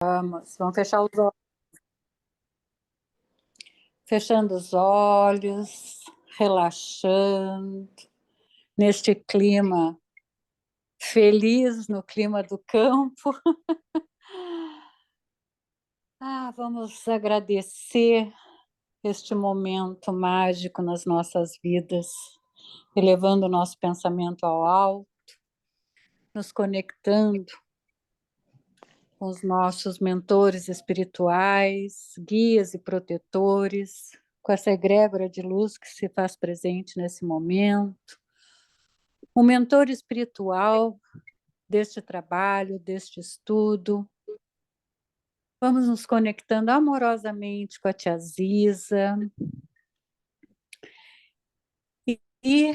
Vamos fechar os olhos. Fechando os olhos, relaxando, neste clima feliz, no clima do campo. Vamos agradecer este momento mágico nas nossas vidas, elevando o nosso pensamento ao alto, nos conectando com os nossos mentores espirituais, guias e protetores, com essa egrégora de luz que se faz presente nesse momento. O mentor espiritual deste trabalho, deste estudo. Vamos nos conectando amorosamente com a tia Ziza. E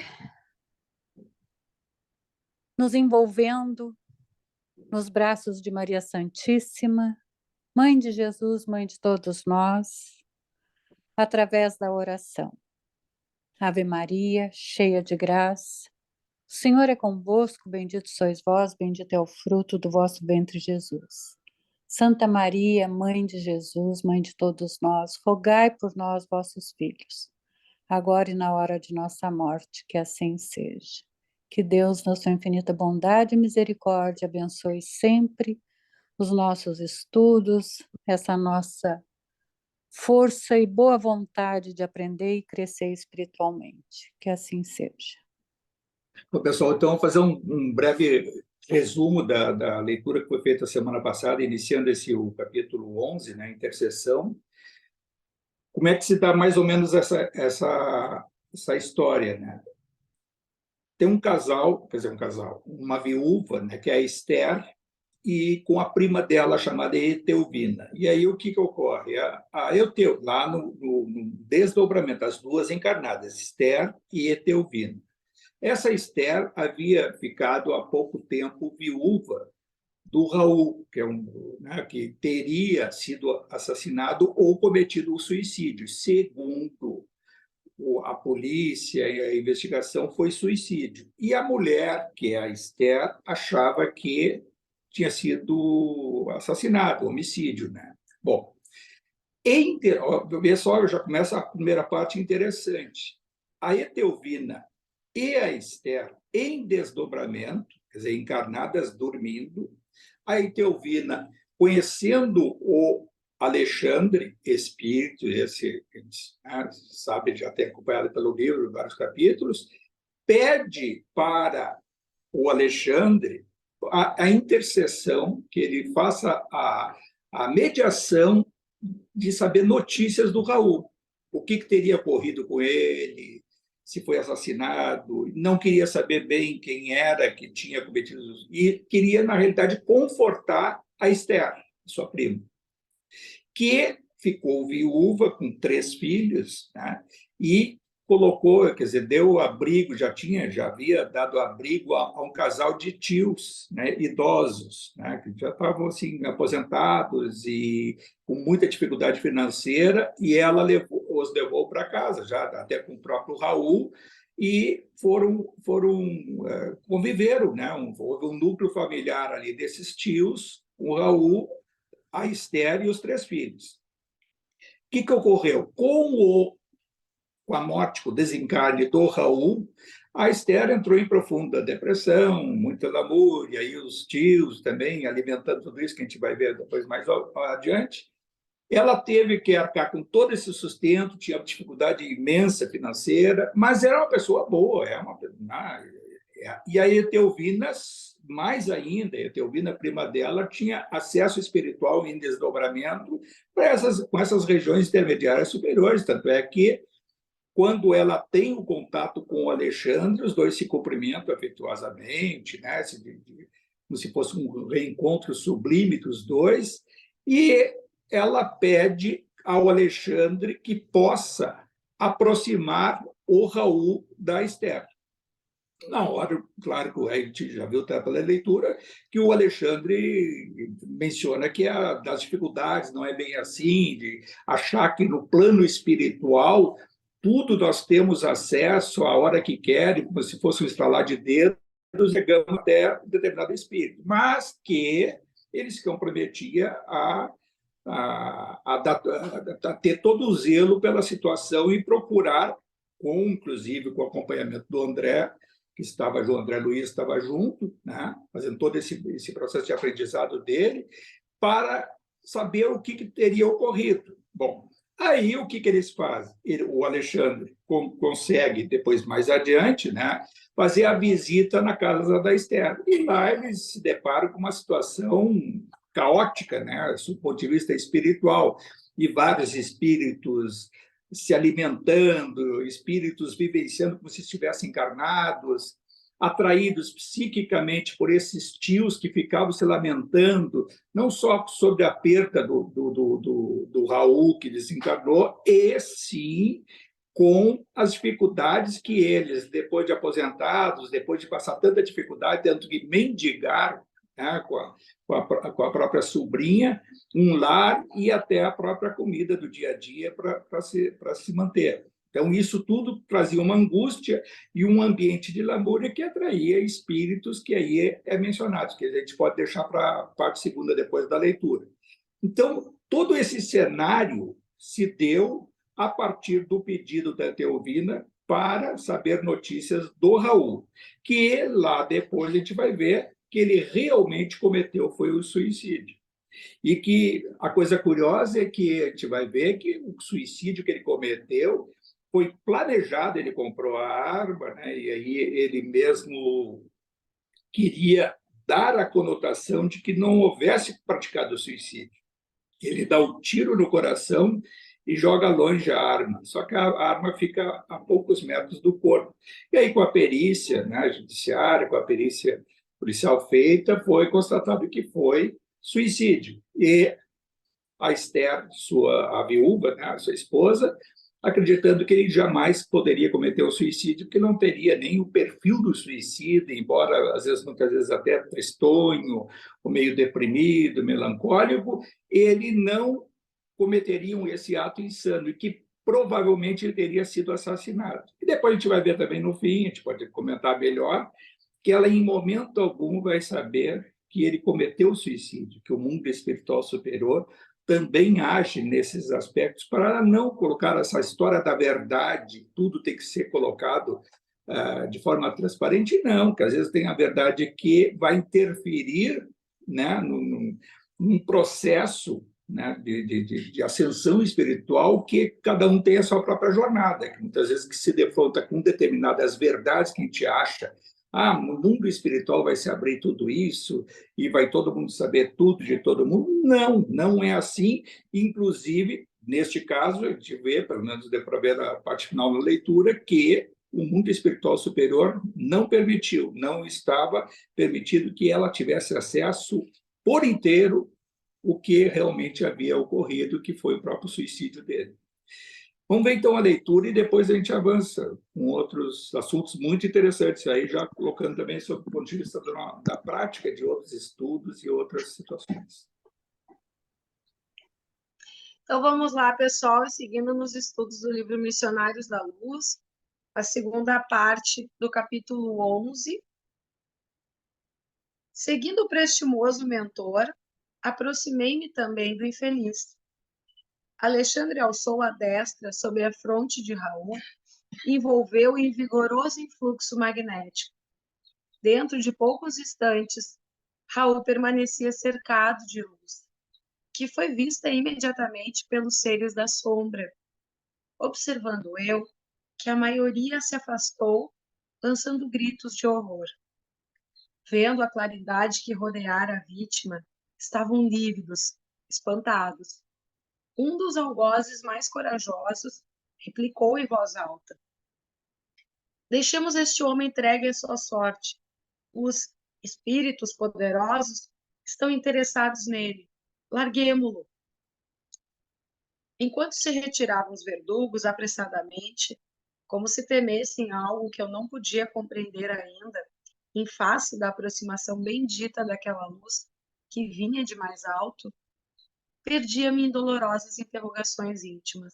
nos envolvendo nos braços de Maria Santíssima, Mãe de Jesus, Mãe de todos nós, através da oração. Ave Maria, cheia de graça, o Senhor é convosco, bendito sois vós, bendito é o fruto do vosso ventre, Jesus. Santa Maria, Mãe de Jesus, Mãe de todos nós, rogai por nós, vossos filhos, agora e na hora de nossa morte, que assim seja. Que Deus, na sua infinita bondade e misericórdia, abençoe sempre os nossos estudos, essa nossa força e boa vontade de aprender e crescer espiritualmente. Que assim seja. Bom, pessoal, então vamos fazer um breve resumo da leitura que foi feita semana passada, iniciando o capítulo 11, né, intercessão. Como é que se dá mais ou menos essa história, né? Tem um casal, uma viúva, né, que é a Esther, e com a prima dela chamada Etelvina. E aí o que ocorre? Lá no desdobramento, as duas encarnadas, Esther e Etelvina. Essa Esther havia ficado há pouco tempo viúva do Raul, que teria sido assassinado ou cometido o suicídio. Segundo a polícia e a investigação, foi suicídio. E a mulher, que é a Esther, achava que tinha sido assassinado, homicídio, né? Bom, pessoal, já começa a primeira parte interessante. A Etelvina e a Esther em desdobramento, quer dizer, encarnadas dormindo, a Etelvina conhecendo o Alexandre, espírito, esse que a gente sabe, já tem acompanhado pelo livro, vários capítulos, pede para o Alexandre a intercessão, que ele faça a mediação de saber notícias do Raul. O que teria ocorrido com ele, se foi assassinado, não queria saber bem quem era que tinha cometido, e queria, na realidade, confortar a Esther, sua prima, que ficou viúva com 3 filhos, né? E colocou, quer dizer, deu abrigo, já havia dado abrigo a um casal de tios, né, idosos, né, que já estavam assim, aposentados e com muita dificuldade financeira, e ela os levou para casa, já até com o próprio Raul, e conviveram, né? Houve um núcleo familiar ali desses tios, o Raul, a Esther e os 3 filhos. O que ocorreu? Com a morte, com o desencarne do Raul, a Esther entrou em profunda depressão, muita lamúria, e os tios também alimentando tudo isso, que a gente vai ver depois mais adiante. Ela teve que arcar com todo esse sustento, tinha uma dificuldade imensa financeira, mas era uma pessoa boa. E a Etelvina, mais ainda, a Etelvina, prima dela, tinha acesso espiritual em desdobramento com essas regiões intermediárias superiores, tanto é que quando ela tem o contato com o Alexandre, os dois se cumprimentam afetuosamente, né? Como se fosse um reencontro sublime dos dois, e ela pede ao Alexandre que possa aproximar o Raul da Esther. Na hora, claro que a gente já viu até pela leitura, que o Alexandre menciona que das dificuldades, não é bem assim, de achar que no plano espiritual tudo nós temos acesso a hora que quer, como se fosse um estralar de dedos, chegamos até determinado espírito. Mas que ele se comprometia a ter todo o zelo pela situação e procurar, inclusive com o acompanhamento do André, o André Luiz estava junto, né, fazendo todo esse processo de aprendizado dele, para saber o que teria ocorrido. Bom, aí o que eles fazem? O Alexandre consegue, depois mais adiante, né, fazer a visita na casa da Esther. E lá eles se deparam com uma situação caótica, né, do ponto de vista espiritual, e vários espíritos se alimentando, espíritos vivenciando como se estivessem encarnados, atraídos psiquicamente por esses tios que ficavam se lamentando, não só sobre a perda do Raul, que desencarnou, e sim com as dificuldades que eles, depois de aposentados, depois de passar tanta dificuldade, tendo que mendigar, né, com a própria sobrinha, um lar e até a própria comida do dia a dia para se manter. Então, isso tudo trazia uma angústia e um ambiente de lamúria que atraía espíritos que aí é mencionado, que a gente pode deixar para a parte segunda depois da leitura. Então, todo esse cenário se deu a partir do pedido da Teovina para saber notícias do Raul, que lá depois a gente vai ver que ele realmente cometeu foi o suicídio. E que a coisa curiosa é que a gente vai ver que o suicídio que ele cometeu foi planejado, ele comprou a arma, né, e aí ele mesmo queria dar a conotação de que não houvesse praticado o suicídio. Ele dá um tiro no coração e joga longe a arma, só que a arma fica a poucos metros do corpo. E aí, com a perícia, né, judiciária, com a perícia policial feita, foi constatado que foi suicídio. E a Esther, a viúva, né, a sua esposa, acreditando que ele jamais poderia cometer o suicídio, porque não teria nem o perfil do suicida, embora muitas vezes até tristonho, ou meio deprimido, melancólico, ele não cometeria esse ato insano e que provavelmente ele teria sido assassinado. E depois a gente vai ver também no fim, a gente pode comentar melhor, que ela em momento algum vai saber que ele cometeu o suicídio, que o mundo espiritual superior também age nesses aspectos para não colocar essa história da verdade, tudo tem que ser colocado de forma transparente, não, que às vezes tem a verdade que vai interferir, né, num processo, né, de ascensão espiritual, que cada um tem a sua própria jornada, que muitas vezes que se defronta com determinadas verdades que a gente acha, no mundo espiritual vai se abrir tudo isso e vai todo mundo saber tudo de todo mundo. Não, não é assim. Inclusive, neste caso, a gente vê, pelo menos deu para ver a parte final da leitura, que o mundo espiritual superior não permitiu, não estava permitido que ela tivesse acesso por inteiro o que realmente havia ocorrido, que foi o próprio suicídio dele. Vamos ver então a leitura e depois a gente avança com outros assuntos muito interessantes aí, já colocando também sob o ponto de vista da prática de outros estudos e outras situações. Então vamos lá, pessoal, seguindo nos estudos do livro Missionários da Luz, a segunda parte do capítulo 11. Seguindo o prestimoso mentor, aproximei-me também do infeliz. Alexandre alçou a destra sobre a fronte de Raul e envolveu-o em vigoroso influxo magnético. Dentro de poucos instantes, Raul permanecia cercado de luz, que foi vista imediatamente pelos seres da sombra, observando eu que a maioria se afastou, lançando gritos de horror. Vendo a claridade que rodeara a vítima, estavam lívidos, espantados. Um dos algozes mais corajosos replicou em voz alta: deixemos este homem entregue à sua sorte. Os espíritos poderosos estão interessados nele. Larguemo-lo. Enquanto se retiravam os verdugos apressadamente, como se temessem algo que eu não podia compreender ainda, em face da aproximação bendita daquela luz que vinha de mais alto, perdia-me em dolorosas interrogações íntimas.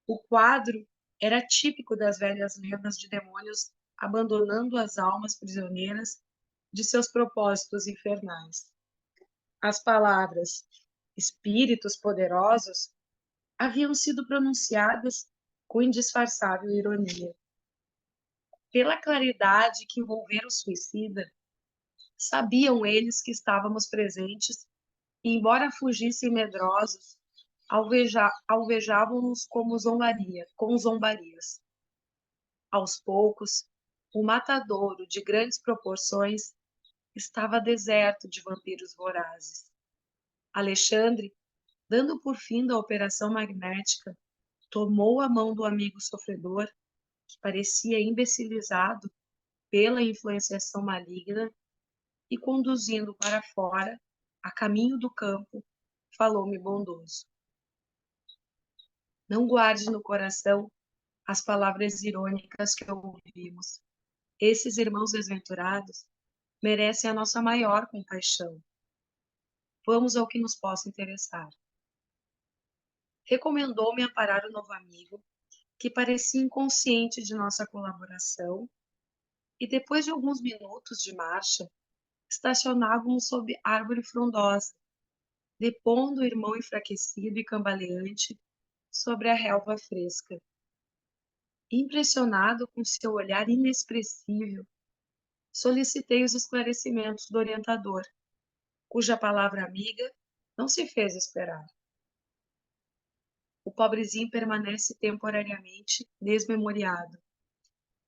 O quadro era típico das velhas lendas de demônios abandonando as almas prisioneiras de seus propósitos infernais. As palavras espíritos poderosos haviam sido pronunciadas com indisfarçável ironia. Pela claridade que envolvera o suicida, sabiam eles que estávamos presentes e, embora fugissem medrosos, alvejavam-nos com zombarias. Aos poucos, o matadouro de grandes proporções estava deserto de vampiros vorazes. Alexandre, dando por fim da operação magnética, tomou a mão do amigo sofredor, que parecia imbecilizado pela influenciação maligna, e conduzindo para fora, a caminho do campo, falou-me bondoso. Não guarde no coração as palavras irônicas que ouvimos. Esses irmãos desventurados merecem a nossa maior compaixão. Vamos ao que nos possa interessar. Recomendou-me amparar o novo amigo, que parecia inconsciente de nossa colaboração, e depois de alguns minutos de marcha, estacionávamos sob árvore frondosa, depondo o irmão enfraquecido e cambaleante sobre a relva fresca. Impressionado com seu olhar inexpressível, solicitei os esclarecimentos do orientador, cuja palavra amiga não se fez esperar. O pobrezinho permanece temporariamente desmemoriado.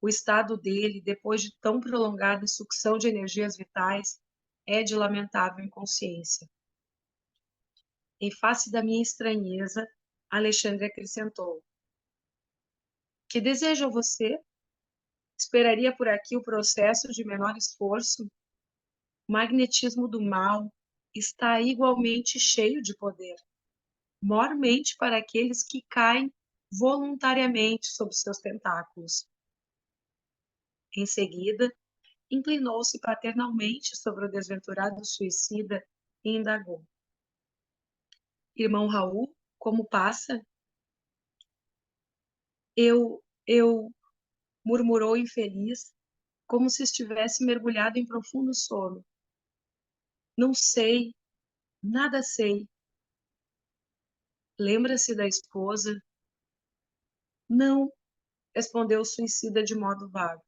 O estado dele, depois de tão prolongada sucção de energias vitais, é de lamentável inconsciência. Em face da minha estranheza, Alexandre acrescentou: Que deseja você? Esperaria por aqui o processo de menor esforço? O magnetismo do mal está igualmente cheio de poder, mormente para aqueles que caem voluntariamente sob seus tentáculos. Em seguida, inclinou-se paternalmente sobre o desventurado suicida e indagou: Irmão Raul, como passa? Eu, murmurou infeliz, como se estivesse mergulhado em profundo sono. Não sei, nada sei. Lembra-se da esposa? Não, respondeu o suicida de modo vago.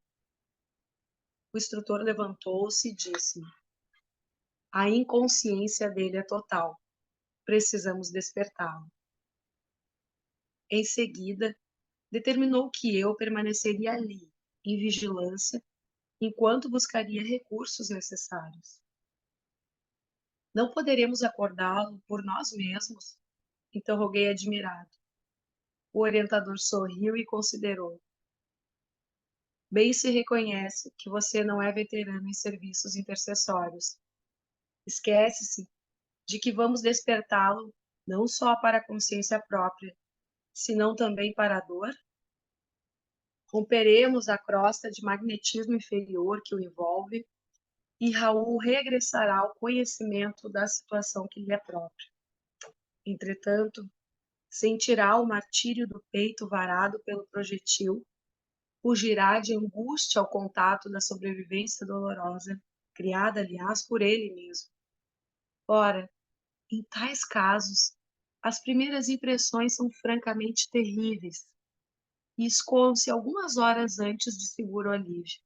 O instrutor levantou-se e disse-me: A inconsciência dele é total. Precisamos despertá-lo. Em seguida, determinou que eu permaneceria ali, em vigilância, enquanto buscaria recursos necessários. Não poderemos acordá-lo por nós mesmos? Interroguei admirado. O orientador sorriu e considerou. Bem se reconhece que você não é veterano em serviços intercessórios. Esquece-se de que vamos despertá-lo não só para a consciência própria, senão também para a dor? Romperemos a crosta de magnetismo inferior que o envolve e Raul regressará ao conhecimento da situação que lhe é própria. Entretanto, sentirá o martírio do peito varado pelo projetil, fugirá de angústia ao contato da sobrevivência dolorosa, criada, aliás, por ele mesmo. Ora, em tais casos, as primeiras impressões são francamente terríveis e escoam-se algumas horas antes de seguro alívio.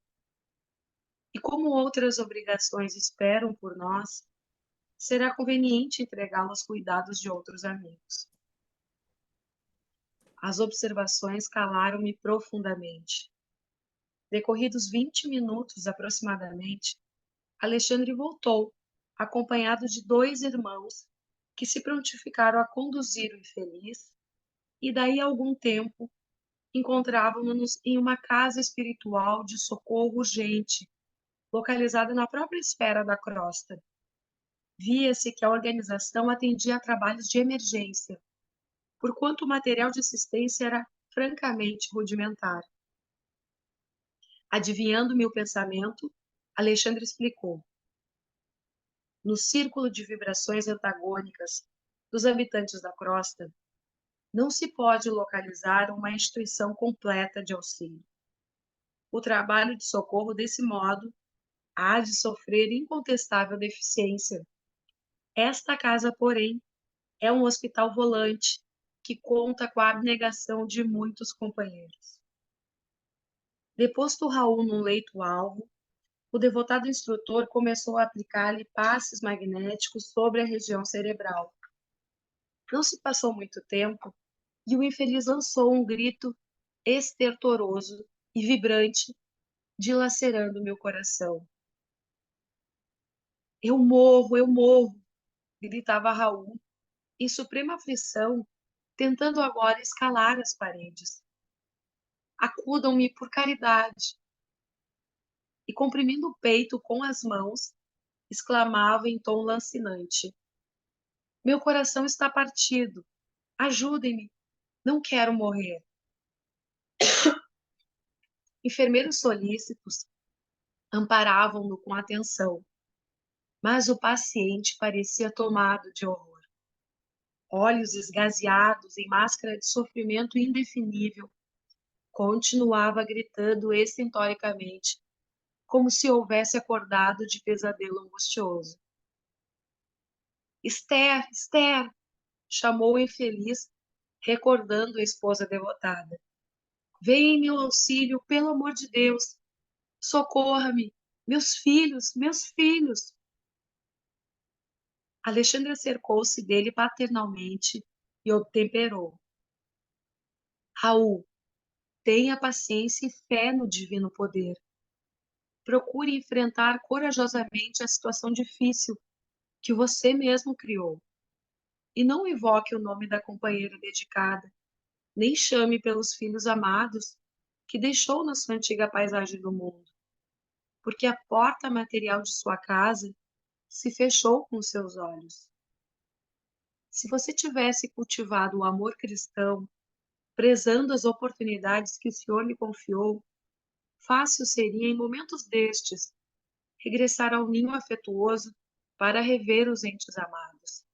E como outras obrigações esperam por nós, será conveniente entregá-lo aos cuidados de outros amigos. As observações calaram-me profundamente. Decorridos 20 minutos aproximadamente, Alexandre voltou, acompanhado de 2 irmãos que se prontificaram a conduzir o infeliz, e daí a algum tempo encontrávamos-nos em uma casa espiritual de socorro urgente, localizada na própria esfera da crosta. Via-se que a organização atendia a trabalhos de emergência, porquanto o material de assistência era francamente rudimentar. Adivinhando-me o pensamento, Alexandre explicou. No círculo de vibrações antagônicas dos habitantes da crosta, não se pode localizar uma instituição completa de auxílio. O trabalho de socorro, desse modo, há de sofrer incontestável deficiência. Esta casa, porém, é um hospital volante que conta com a abnegação de muitos companheiros. Deposto Raul num leito-alvo, o devotado instrutor começou a aplicar-lhe passes magnéticos sobre a região cerebral. Não se passou muito tempo e o infeliz lançou um grito estertoroso e vibrante, dilacerando meu coração. Eu morro, gritava Raul, em suprema aflição, tentando agora escalar as paredes. Acudam-me por caridade. E comprimindo o peito com as mãos, exclamava em tom lancinante: Meu coração está partido. Ajudem-me. Não quero morrer. Enfermeiros solícitos amparavam-no com atenção, mas o paciente parecia tomado de horror. Olhos esgazeados em máscara de sofrimento indefinível, continuava gritando estentoricamente, como se houvesse acordado de pesadelo angustioso. Esther, Esther! Chamou o infeliz, recordando a esposa devotada. Venha em meu auxílio, pelo amor de Deus! Socorra-me! Meus filhos, meus filhos! Alexandra cercou-se dele paternalmente e obtemperou. Raul, tenha paciência e fé no divino poder. Procure enfrentar corajosamente a situação difícil que você mesmo criou. E não invoque o nome da companheira dedicada, nem chame pelos filhos amados que deixou na sua antiga paisagem do mundo, porque a porta material de sua casa se fechou com seus olhos. Se você tivesse cultivado o amor cristão, prezando as oportunidades que o Senhor lhe confiou, fácil seria, em momentos destes, regressar ao ninho afetuoso para rever os entes amados,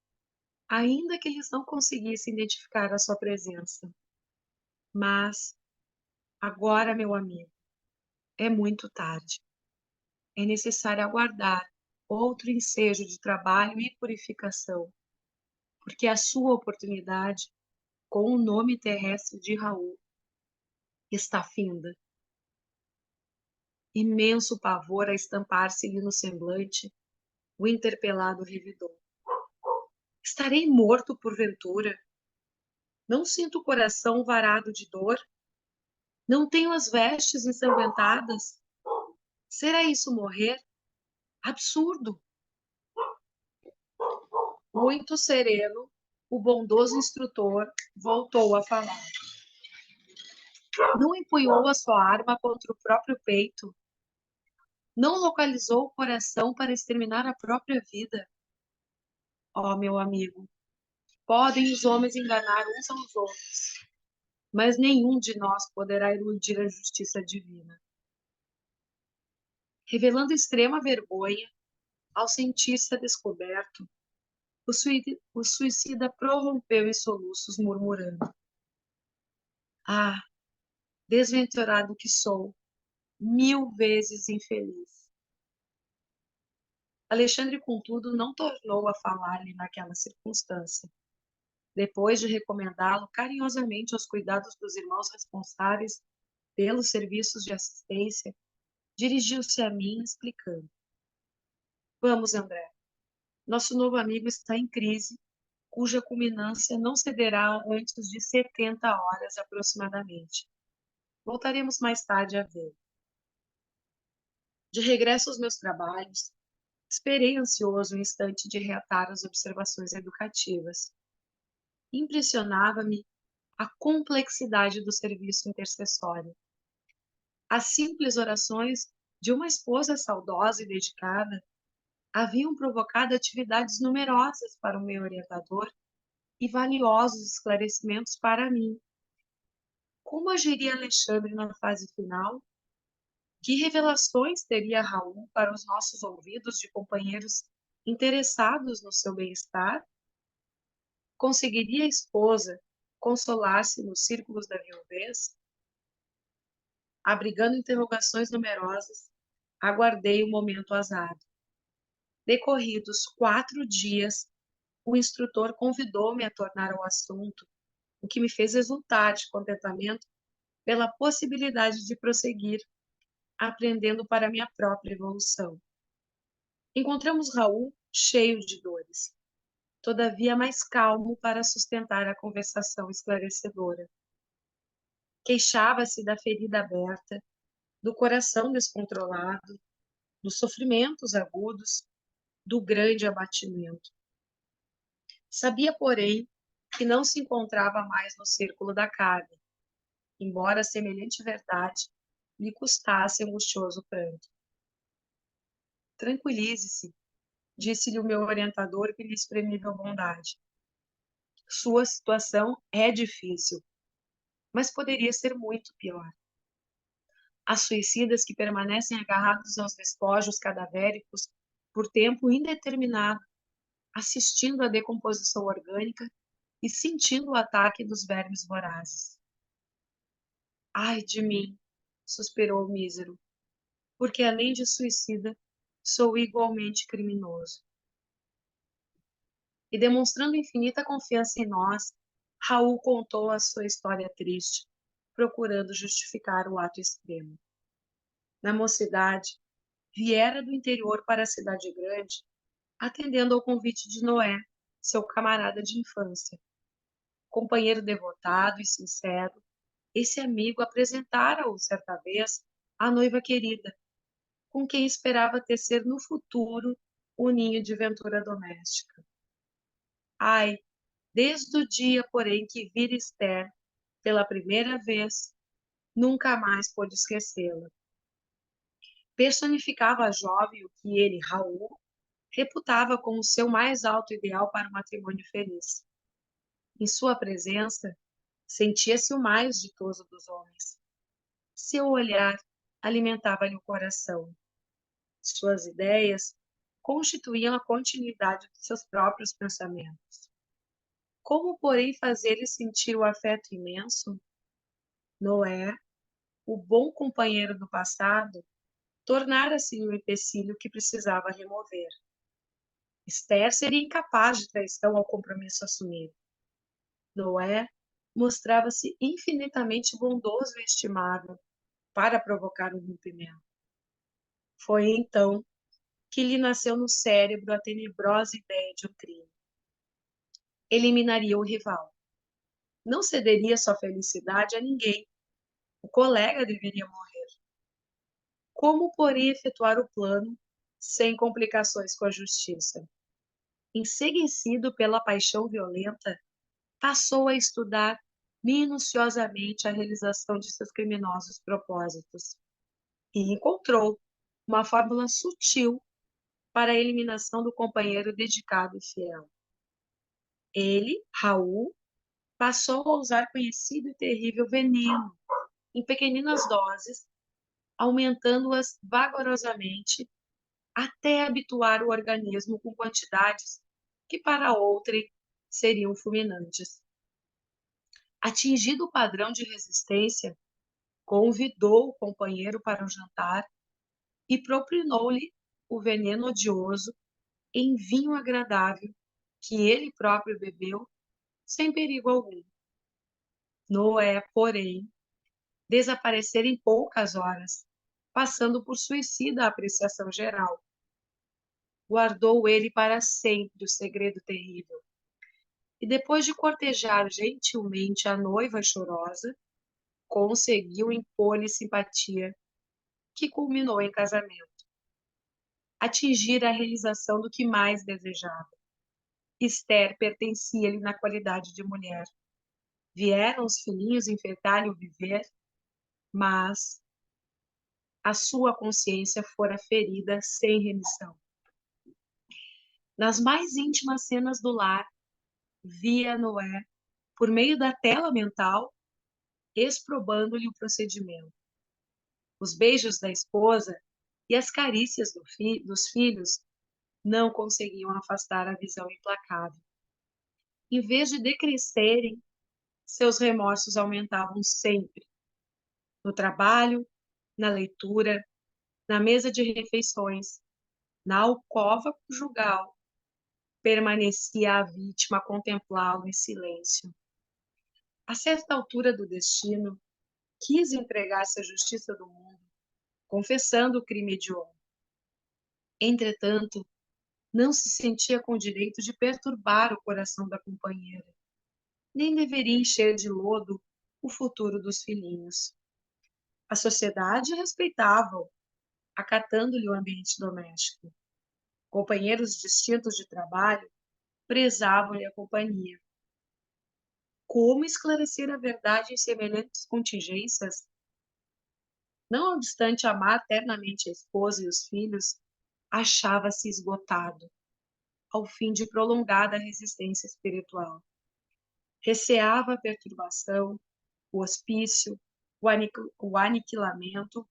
ainda que eles não conseguissem identificar a sua presença. Mas, agora, meu amigo, é muito tarde. É necessário aguardar outro ensejo de trabalho e purificação, porque a sua oportunidade, com o nome terrestre de Raul, está finda. Imenso pavor a estampar-se-lhe no semblante, o interpelado revidou. Estarei morto porventura? Não sinto o coração varado de dor? Não tenho as vestes ensanguentadas? Será isso morrer? Absurdo! Muito sereno, o bondoso instrutor voltou a falar. Não empunhou a sua arma contra o próprio peito? Não localizou o coração para exterminar a própria vida? Ó, meu amigo, podem os homens enganar uns aos outros, mas nenhum de nós poderá eludir a justiça divina. Revelando extrema vergonha, ao sentir-se descoberto, o suicida prorrompeu em soluços, murmurando: Ah, desventurado que sou, 1000 vezes infeliz. Alexandre, contudo, não tornou a falar-lhe naquela circunstância. Depois de recomendá-lo carinhosamente aos cuidados dos irmãos responsáveis pelos serviços de assistência, dirigiu-se a mim, explicando: Vamos, André. Nosso novo amigo está em crise, cuja culminância não cederá antes de 70 horas aproximadamente. Voltaremos mais tarde a ver. De regresso aos meus trabalhos, esperei ansioso o instante de reatar as observações educativas. Impressionava-me a complexidade do serviço intercessório. As simples orações de uma esposa saudosa e dedicada haviam provocado atividades numerosas para o meu orientador e valiosos esclarecimentos para mim. Como agiria Alexandre na fase final? Que revelações teria Raul para os nossos ouvidos de companheiros interessados no seu bem-estar? Conseguiria a esposa consolar-se nos círculos da viuvez? Abrigando interrogações numerosas, aguardei o momento azado. Decorridos 4 dias, o instrutor convidou-me a tornar ao assunto, o que me fez exultar de contentamento pela possibilidade de prosseguir, aprendendo para minha própria evolução. Encontramos Raul cheio de dores, todavia mais calmo para sustentar a conversação esclarecedora. Queixava-se da ferida aberta, do coração descontrolado, dos sofrimentos agudos, do grande abatimento. Sabia, porém, que não se encontrava mais no círculo da carne, embora semelhante verdade lhe custasse angustioso pranto. Tranquilize-se, disse-lhe o meu orientador com inexprimível bondade. Sua situação é difícil, mas poderia ser muito pior. Há suicidas que permanecem agarrados aos despojos cadavéricos por tempo indeterminado, assistindo à decomposição orgânica e sentindo o ataque dos vermes vorazes. Ai de mim, suspirou o mísero, porque além de suicida, sou igualmente criminoso. E demonstrando infinita confiança em nós, Raul contou a sua história triste, procurando justificar o ato extremo. Na mocidade, viera do interior para a cidade grande, atendendo ao convite de Noé, seu camarada de infância. Companheiro devotado e sincero, esse amigo apresentara-o certa vez à noiva querida, com quem esperava tecer no futuro o ninho de ventura doméstica. Ai, desde o dia, porém, que vira Esther pela primeira vez, nunca mais pôde esquecê-la. Personificava a jovem o que ele, Raul, reputava como seu mais alto ideal para o matrimônio feliz. Em sua presença, sentia-se o mais ditoso dos homens. Seu olhar alimentava-lhe o coração. Suas ideias constituíam a continuidade de seus próprios pensamentos. Como, porém, fazer-lhe sentir o afeto imenso? Noé, o bom companheiro do passado, tornara-se o empecilho que precisava remover. Esther seria incapaz de traição ao compromisso assumido. Noé mostrava-se infinitamente bondoso e estimável para provocar o rompimento. Foi então que lhe nasceu no cérebro a tenebrosa ideia de um crime. Eliminaria o rival. Não cederia sua felicidade a ninguém. O colega deveria morrer. Como, porém, efetuar o plano sem complicações com a justiça? Enseguecido pela paixão violenta, passou a estudar minuciosamente a realização de seus criminosos propósitos e encontrou uma fórmula sutil para a eliminação do companheiro dedicado e fiel. Ele, Raul, passou a usar conhecido e terrível veneno em pequeninas doses, aumentando-as vagarosamente até habituar o organismo com quantidades que para outrem seriam fulminantes. Atingido o padrão de resistência, convidou o companheiro para o jantar e propinou-lhe o veneno odioso em vinho agradável que ele próprio bebeu sem perigo algum. Noé, porém, desaparecera em poucas horas, passando por suicida a apreciação geral. Guardou ele para sempre o segredo terrível. E depois de cortejar gentilmente a noiva chorosa, conseguiu impor-lhe simpatia, que culminou em casamento. Atingir a realização do que mais desejava. Esther pertencia-lhe na qualidade de mulher. Vieram os filhinhos enfeitar-lhe o viver, mas a sua consciência fora ferida sem remissão. Nas mais íntimas cenas do lar, via Noé, por meio da tela mental, exprobando-lhe o procedimento. Os beijos da esposa e as carícias dos filhos não conseguiam afastar a visão implacável. Em vez de decrescerem, seus remorsos aumentavam sempre. No trabalho, na leitura, na mesa de refeições, Na alcova conjugal, permanecia a vítima a contemplá-lo em silêncio. A certa altura do destino, quis entregar-se à justiça do mundo, confessando o crime hediondo. Entretanto, não se sentia com direito de perturbar o coração da companheira, nem deveria encher de lodo o futuro dos filhinhos. A sociedade respeitava-o, acatando-lhe o ambiente doméstico. Companheiros distintos de trabalho prezavam-lhe a companhia. Como esclarecer a verdade em semelhantes contingências? Não obstante amar ternamente a esposa e os filhos, achava-se esgotado, ao fim de prolongada resistência espiritual. Receava a perturbação, o hospício, o aniquilamento,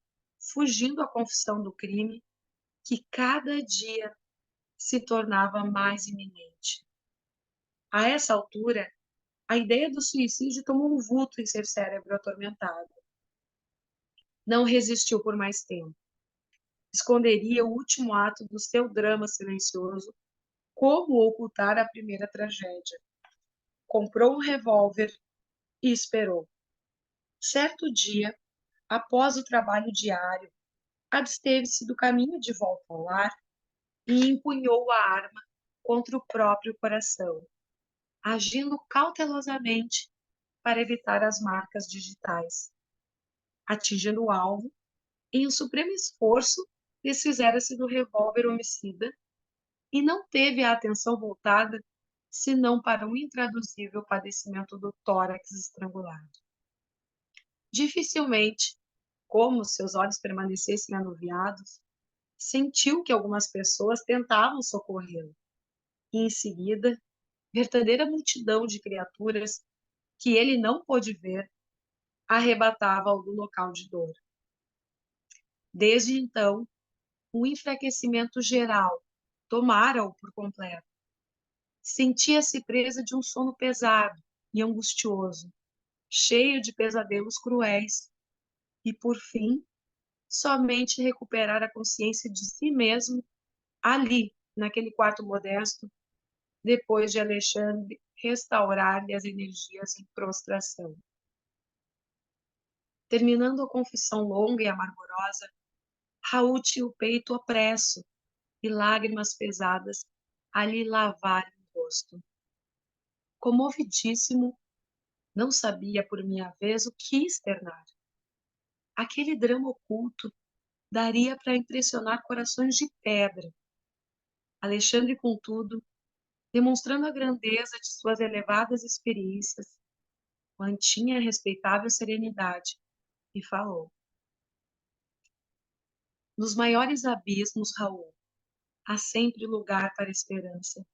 fugindo à confissão do crime, que cada dia se tornava mais iminente. A essa altura, a ideia do suicídio tomou um vulto em seu cérebro atormentado. Não resistiu por mais tempo. Esconderia o último ato do seu drama silencioso, como ocultar a primeira tragédia. Comprou um revólver e esperou. Certo dia, após o trabalho diário, absteve-se do caminho de volta ao lar e empunhou a arma contra o próprio coração, agindo cautelosamente para evitar as marcas digitais. Atingindo o alvo, em um supremo esforço, desfizera-se do revólver homicida e não teve a atenção voltada senão para o intraduzível padecimento do tórax estrangulado. Dificilmente, como seus olhos permanecessem anuviados, sentiu que algumas pessoas tentavam socorrê-lo. E, em seguida, verdadeira multidão de criaturas que ele não pôde ver arrebatava-o do local de dor. Desde então, o enfraquecimento geral tomara-o por completo. Sentia-se presa de um sono pesado e angustioso, cheio de pesadelos cruéis, e, por fim, somente recuperar a consciência de si mesmo ali, naquele quarto modesto, depois de Alexandre restaurar-lhe as energias em prostração. Terminando a confissão longa e amargorosa, Raul tinha o peito opresso e lágrimas pesadas a lhe lavarem o rosto. Comovidíssimo, não sabia por minha vez o que externar. Aquele drama oculto daria para impressionar corações de pedra. Alexandre, contudo, demonstrando a grandeza de suas elevadas experiências, mantinha respeitável serenidade e falou: nos maiores abismos, Raul, há sempre lugar para a esperança.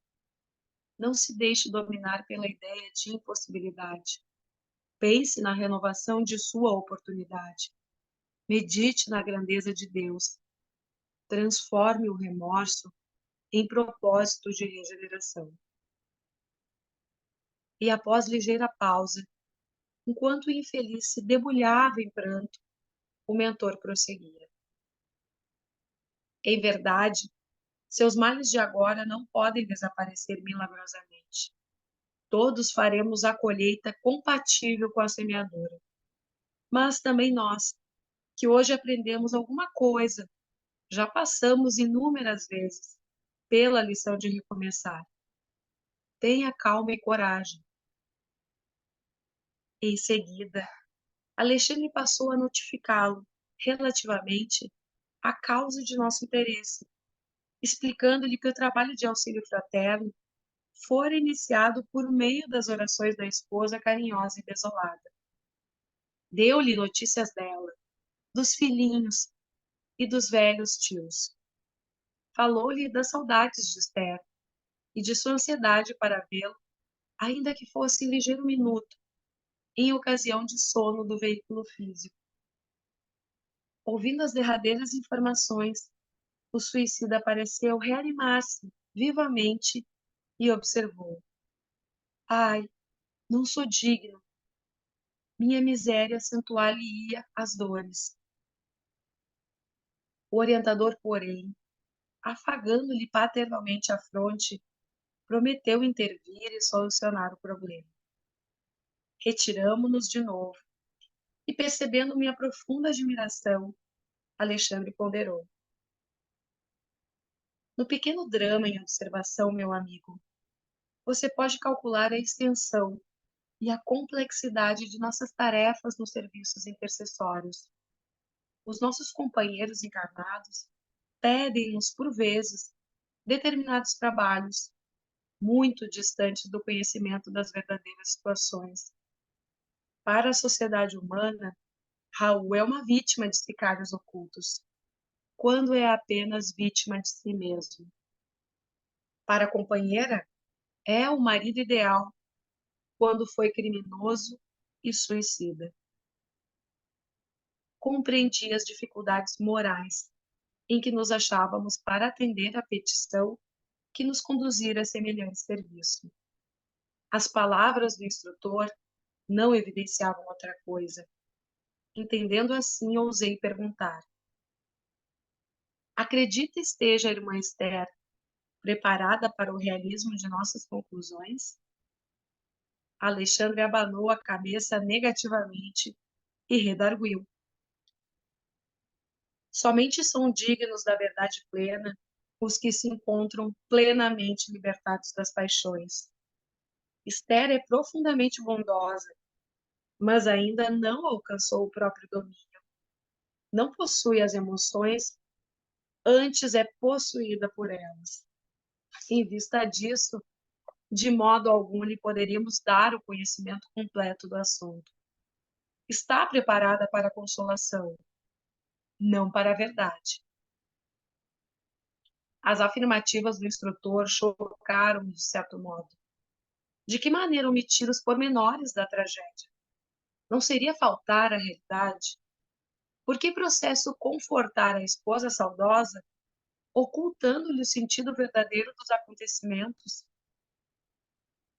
Não se deixe dominar pela ideia de impossibilidade. Pense na renovação de sua oportunidade. Medite na grandeza de Deus. Transforme o remorso em propósito de regeneração. E após ligeira pausa, enquanto o infeliz se debulhava em pranto, o mentor prosseguia: em verdade, seus males de agora não podem desaparecer milagrosamente. Todos faremos a colheita compatível com a semeadura. Mas também nós, que hoje aprendemos alguma coisa, já passamos inúmeras vezes pela lição de recomeçar. Tenha calma e coragem. Em seguida, Alexandre passou a notificá-lo relativamente à causa de nosso interesse, explicando-lhe que o trabalho de auxílio fraterno fora iniciado por meio das orações da esposa carinhosa e desolada. Deu-lhe notícias dela, dos filhinhos e dos velhos tios. Falou-lhe das saudades de Esther e de sua ansiedade para vê-lo, ainda que fosse em ligeiro minuto, em ocasião de sono do veículo físico. Ouvindo as derradeiras informações, o suicida pareceu reanimar-se vivamente e observou: ai, não sou digno. Minha miséria acentuar-lhe-ia as dores. O orientador, porém, afagando-lhe paternalmente a fronte, prometeu intervir e solucionar o problema. Retiramo-nos de novo, e percebendo minha profunda admiração, Alexandre ponderou. No pequeno drama em observação, meu amigo, você pode calcular a extensão e a complexidade de nossas tarefas nos serviços intercessórios. Os nossos companheiros encarnados pedem-nos, por vezes, determinados trabalhos, muito distantes do conhecimento das verdadeiras situações. Para a sociedade humana, Raul é uma vítima de sicários ocultos, quando é apenas vítima de si mesmo. Para a companheira, é o marido ideal, quando foi criminoso e suicida. Compreendi as dificuldades morais em que nos achávamos para atender à petição que nos conduzira a semelhante serviço. As palavras do instrutor não evidenciavam outra coisa. Entendendo assim, ousei perguntar: acredita esteja a irmã Esther preparada para o realismo de nossas conclusões? Alexandre abanou a cabeça negativamente e redarguiu. Somente são dignos da verdade plena os que se encontram plenamente libertados das paixões. Esther é profundamente bondosa, mas ainda não alcançou o próprio domínio. Não possui as emoções, antes é possuída por elas. Em vista disso, de modo algum lhe poderíamos dar o conhecimento completo do assunto. Está preparada para a consolação, não para a verdade. As afirmativas do instrutor chocaram-me de certo modo. De que maneira omitir os pormenores da tragédia? Não seria faltar à realidade? Por que processo confortar a esposa saudosa, ocultando-lhe o sentido verdadeiro dos acontecimentos?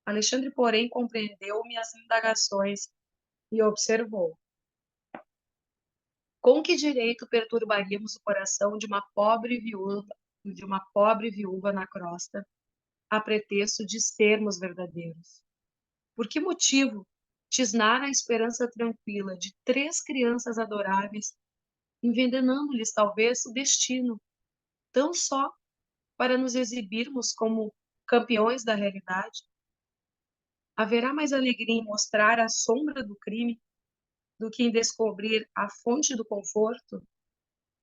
Alexandre, porém, compreendeu minhas indagações e observou. Com que direito perturbaríamos o coração de uma pobre viúva na crosta, a pretexto de sermos verdadeiros? Por que motivo tisnar a esperança tranquila de 3 crianças adoráveis, envenenando-lhes talvez o destino, tão só para nos exibirmos como campeões da realidade? Haverá mais alegria em mostrar a sombra do crime do que em descobrir a fonte do conforto?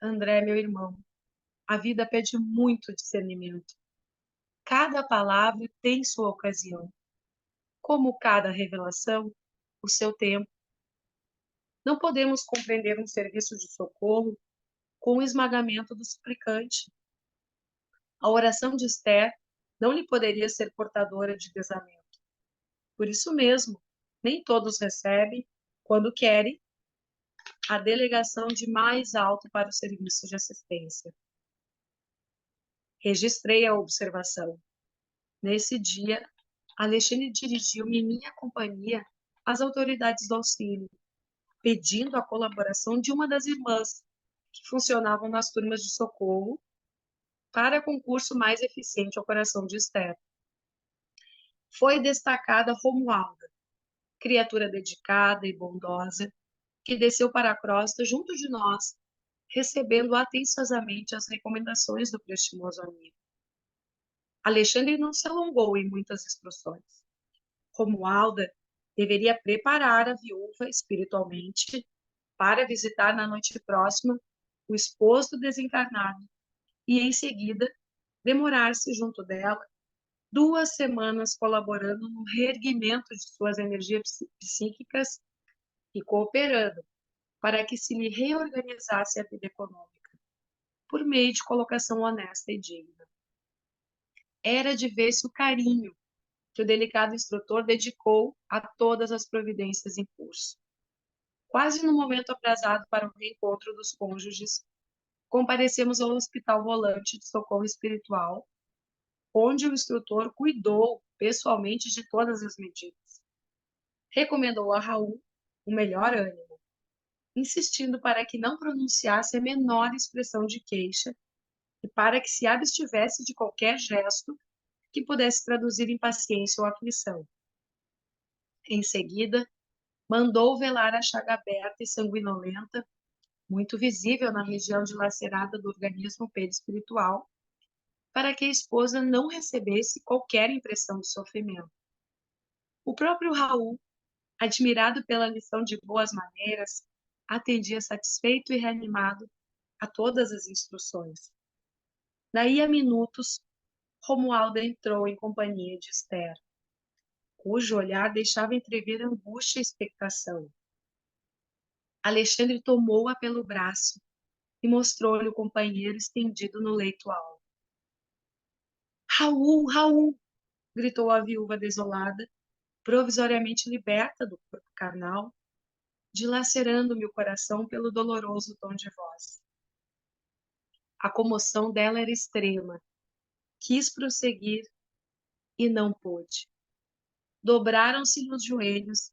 André, meu irmão, a vida pede muito discernimento. Cada palavra tem sua ocasião. Como cada revelação, o seu tempo. Não podemos compreender um serviço de socorro com o esmagamento do suplicante. A oração de Esther não lhe poderia ser portadora de desalento. Por isso mesmo, nem todos recebem, quando querem, a delegação de mais alto para o serviço de assistência. Registrei a observação. Nesse dia, Alexandre dirigiu-me em minha companhia às autoridades do auxílio, pedindo a colaboração de uma das irmãs que funcionavam nas turmas de socorro para concurso mais eficiente ao coração de Esther. Foi destacada Romualda, criatura dedicada e bondosa, que desceu para a crosta junto de nós, recebendo atenciosamente as recomendações do prestimoso amigo. Alexandre não se alongou em muitas instruções. Romualda deveria preparar a viúva espiritualmente para visitar na noite próxima o esposo desencarnado e, em seguida, demorar-se junto dela 2 semanas colaborando no reerguimento de suas energias psíquicas e cooperando para que se lhe reorganizasse a vida econômica, por meio de colocação honesta e digna. Era de ver-se o carinho que o delicado instrutor dedicou a todas as providências em curso. Quase no momento aprazado para o reencontro dos cônjuges, comparecemos ao Hospital Volante de Socorro Espiritual, onde o instrutor cuidou pessoalmente de todas as medidas. Recomendou a Raul o melhor ânimo, insistindo para que não pronunciasse a menor expressão de queixa e para que se abstivesse de qualquer gesto que pudesse traduzir impaciência ou aflição. Em seguida, mandou velar a chaga aberta e sanguinolenta, muito visível na região dilacerada do organismo perispiritual, para que a esposa não recebesse qualquer impressão de sofrimento. O próprio Raul, admirado pela lição de boas maneiras, atendia satisfeito e reanimado a todas as instruções. Daí a minutos, Romualda entrou em companhia de Esther, cujo olhar deixava entrever angústia e expectação. Alexandre tomou-a pelo braço e mostrou-lhe o companheiro estendido no leito alto. Raul, Raul! Gritou a viúva desolada, provisoriamente liberta do corpo carnal, dilacerando-me o coração pelo doloroso tom de voz. A comoção dela era extrema. Quis prosseguir e não pôde. Dobraram-se-lhe os joelhos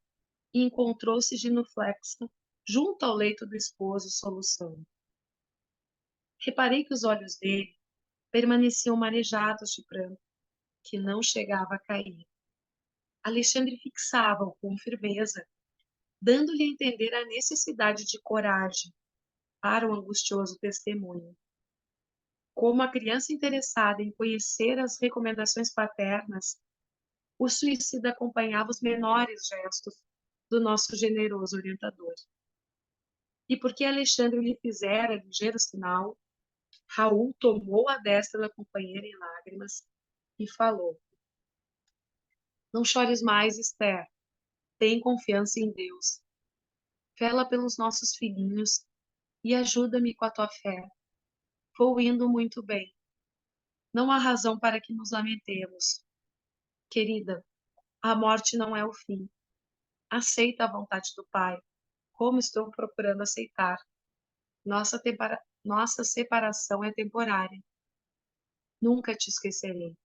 e encontrou-se genuflexa junto ao leito do esposo, soluçando. Reparei que os olhos dele permaneciam marejados de pranto, que não chegava a cair. Alexandre fixava-o com firmeza, dando-lhe a entender a necessidade de coragem para o angustioso testemunho. Como a criança interessada em conhecer as recomendações paternas, o suicida acompanhava os menores gestos do nosso generoso orientador. E porque Alexandre lhe fizera ligeiro sinal, Raul tomou a destra da companheira em lágrimas e falou: Não chores mais, Esther. Tem confiança em Deus. Vela pelos nossos filhinhos e ajuda-me com a tua fé. Vou indo muito bem. Não há razão para que nos lamentemos. Querida, a morte não é o fim. Aceita a vontade do Pai, como estou procurando aceitar. Nossa separação é temporária. Nunca te esquecerei.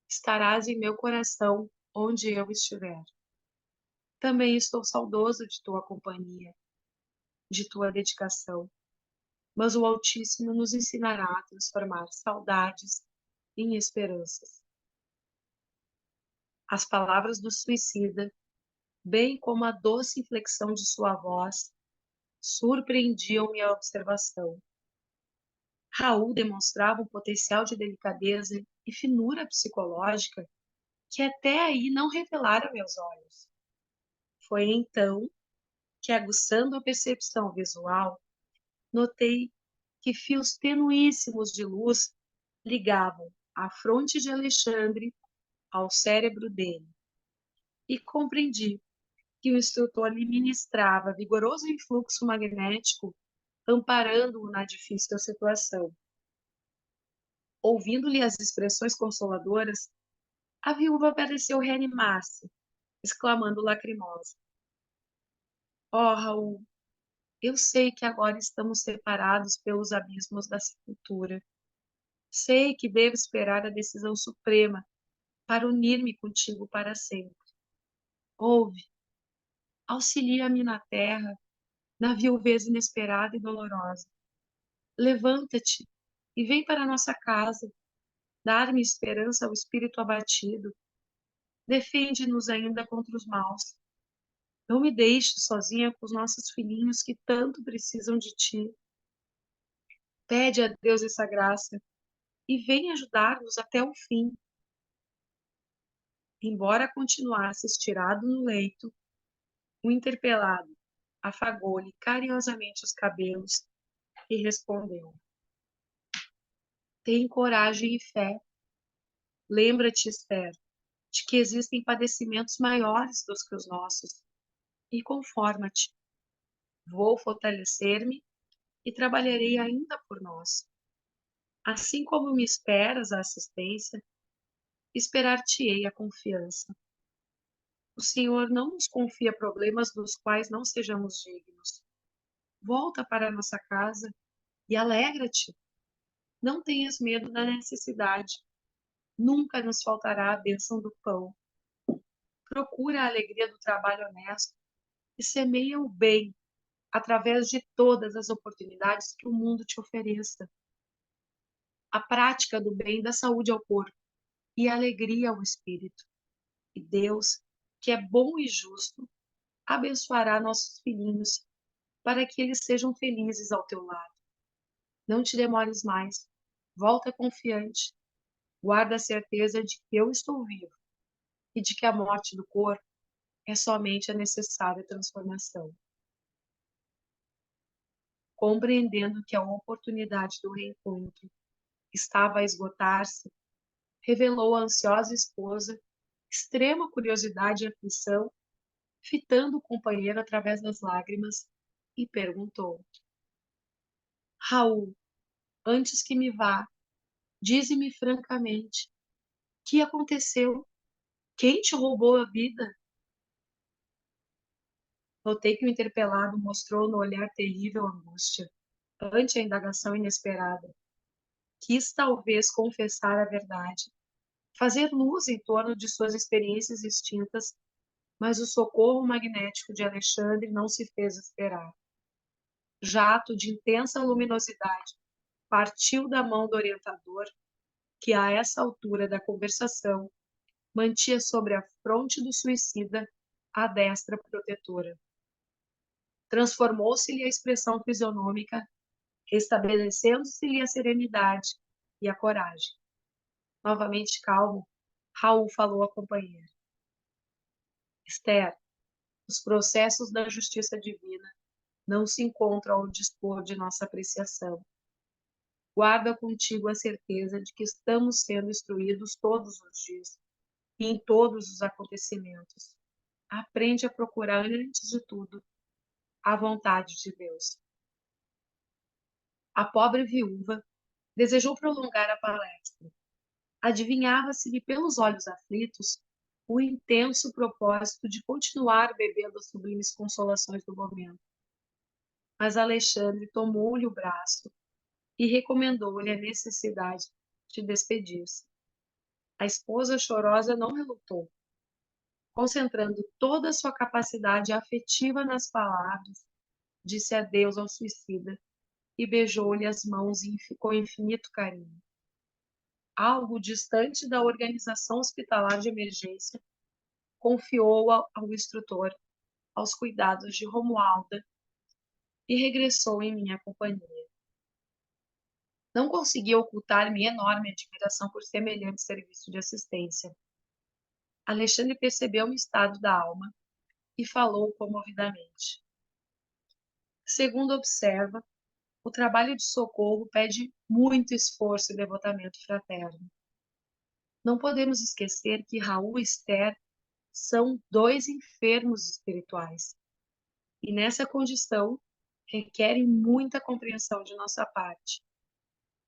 Estarás em meu coração onde eu estiver. Também estou saudoso de tua companhia, de tua dedicação. Mas o Altíssimo nos ensinará a transformar saudades em esperanças. As palavras do suicida, bem como a doce inflexão de sua voz, surpreendiam minha observação. Raul demonstrava um potencial de delicadeza e finura psicológica que até aí não revelara a meus olhos. Foi então que, aguçando a percepção visual, notei que fios tenuíssimos de luz ligavam a fronte de Alexandre ao cérebro dele, e compreendi que o instrutor lhe ministrava vigoroso influxo magnético, amparando-o na difícil situação. Ouvindo-lhe as expressões consoladoras, a viúva pareceu reanimar-se, exclamando lacrimosa: Oh, Raul, eu sei que agora estamos separados pelos abismos da sepultura. Sei que devo esperar a decisão suprema para unir-me contigo para sempre. Ouve, auxilia-me na terra, na viuvez inesperada e dolorosa. Levanta-te e vem para nossa casa, dar-me esperança ao espírito abatido. Defende-nos ainda contra os maus. Não me deixes sozinha com os nossos filhinhos que tanto precisam de ti. Pede a Deus essa graça e vem ajudar-nos até o fim. Embora continuasse estirado no leito, o interpelado afagou-lhe carinhosamente os cabelos e respondeu: Tem coragem e fé. Lembra-te, Esther, de que existem padecimentos maiores do que os nossos, e conforma-te. Vou fortalecer-me e trabalharei ainda por nós. Assim como me esperas a assistência, esperar-te-ei a confiança. O Senhor não nos confia problemas dos quais não sejamos dignos. Volta para nossa casa e alegra-te. Não tenhas medo da necessidade. Nunca nos faltará a bênção do pão. Procura a alegria do trabalho honesto e semeia o bem através de todas as oportunidades que o mundo te ofereça. a prática do bem dá saúde ao corpo e alegria ao espírito. E Deus, que é bom e justo, abençoará nossos filhinhos para que eles sejam felizes ao teu lado. Não te demores mais, volta confiante, guarda a certeza de que eu estou vivo e de que a morte do corpo é somente a necessária transformação. Compreendendo que a oportunidade do reencontro estava a esgotar-se, revelou à ansiosa esposa extrema curiosidade e aflição, fitando o companheiro através das lágrimas, e perguntou: Raul, antes que me vá, dize-me francamente, que aconteceu? Quem te roubou a vida? Notei que o interpelado mostrou no olhar terrível angústia, ante a indagação inesperada. Quis talvez confessar a verdade, fazer luz em torno de suas experiências extintas, mas o socorro magnético de Alexandre não se fez esperar. Jato de intensa luminosidade partiu da mão do orientador, que a essa altura da conversação mantinha sobre a fronte do suicida a destra protetora. Transformou-se-lhe a expressão fisionômica, restabelecendo-se-lhe a serenidade e a coragem. Novamente calmo, Raul falou à companheira: Esther, os processos da justiça divina não se encontram ao dispor de nossa apreciação. Guarda contigo a certeza de que estamos sendo instruídos todos os dias e em todos os acontecimentos. Aprende a procurar, antes de tudo, a vontade de Deus. A pobre viúva desejou prolongar a palestra. Adivinhava-se-lhe pelos olhos aflitos o intenso propósito de continuar bebendo as sublimes consolações do momento. Mas Alexandre tomou-lhe o braço e recomendou-lhe a necessidade de despedir-se. A esposa chorosa não relutou. Concentrando toda a sua capacidade afetiva nas palavras, disse adeus ao suicida e beijou-lhe as mãos com infinito carinho. Algo distante da organização hospitalar de emergência, confiou ao instrutor aos cuidados de Romualda e regressou em minha companhia. Não consegui ocultar minha enorme admiração por semelhante serviço de assistência. Alexandre percebeu o estado da alma e falou comovidamente. Segundo observa, o trabalho de socorro pede muito esforço e devotamento fraterno. Não podemos esquecer que Raul e Esther são dois enfermos espirituais e, nessa condição, requerem muita compreensão de nossa parte.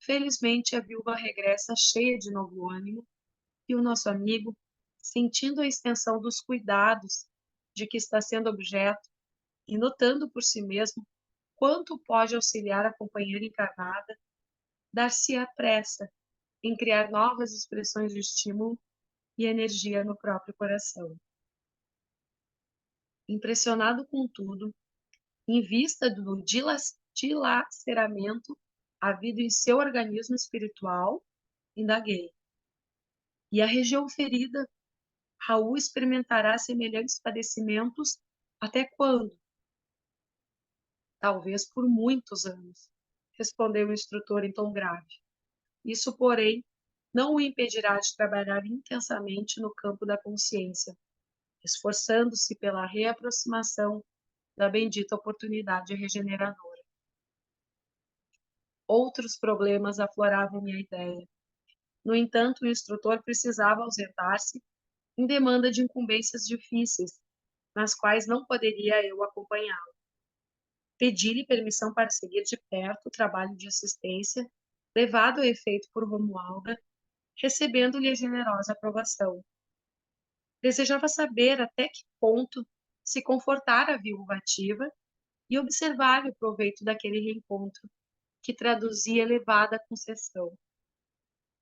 Felizmente, a viúva regressa cheia de novo ânimo e o nosso amigo, sentindo a extensão dos cuidados de que está sendo objeto e notando por si mesmo quanto pode auxiliar a companheira encarnada, dar-se a pressa em criar novas expressões de estímulo e energia no próprio coração. Impressionado com tudo, em vista do dilaceramento havido em seu organismo espiritual, indaguei. E a região ferida, Raul experimentará semelhantes padecimentos até quando? Talvez por muitos anos, respondeu o instrutor em tom grave. Isso, porém, não o impedirá de trabalhar intensamente no campo da consciência, esforçando-se pela reaproximação da bendita oportunidade regeneradora. Outros problemas afloravam minha ideia. No entanto, o instrutor precisava ausentar-se em demanda de incumbências difíceis, nas quais não poderia eu acompanhá-lo. Pedi-lhe permissão para seguir de perto o trabalho de assistência, levado a efeito por Romualda, recebendo-lhe a generosa aprovação. Desejava saber até que ponto se confortara a viúva ativa e observar o proveito daquele reencontro, que traduzia elevada concessão.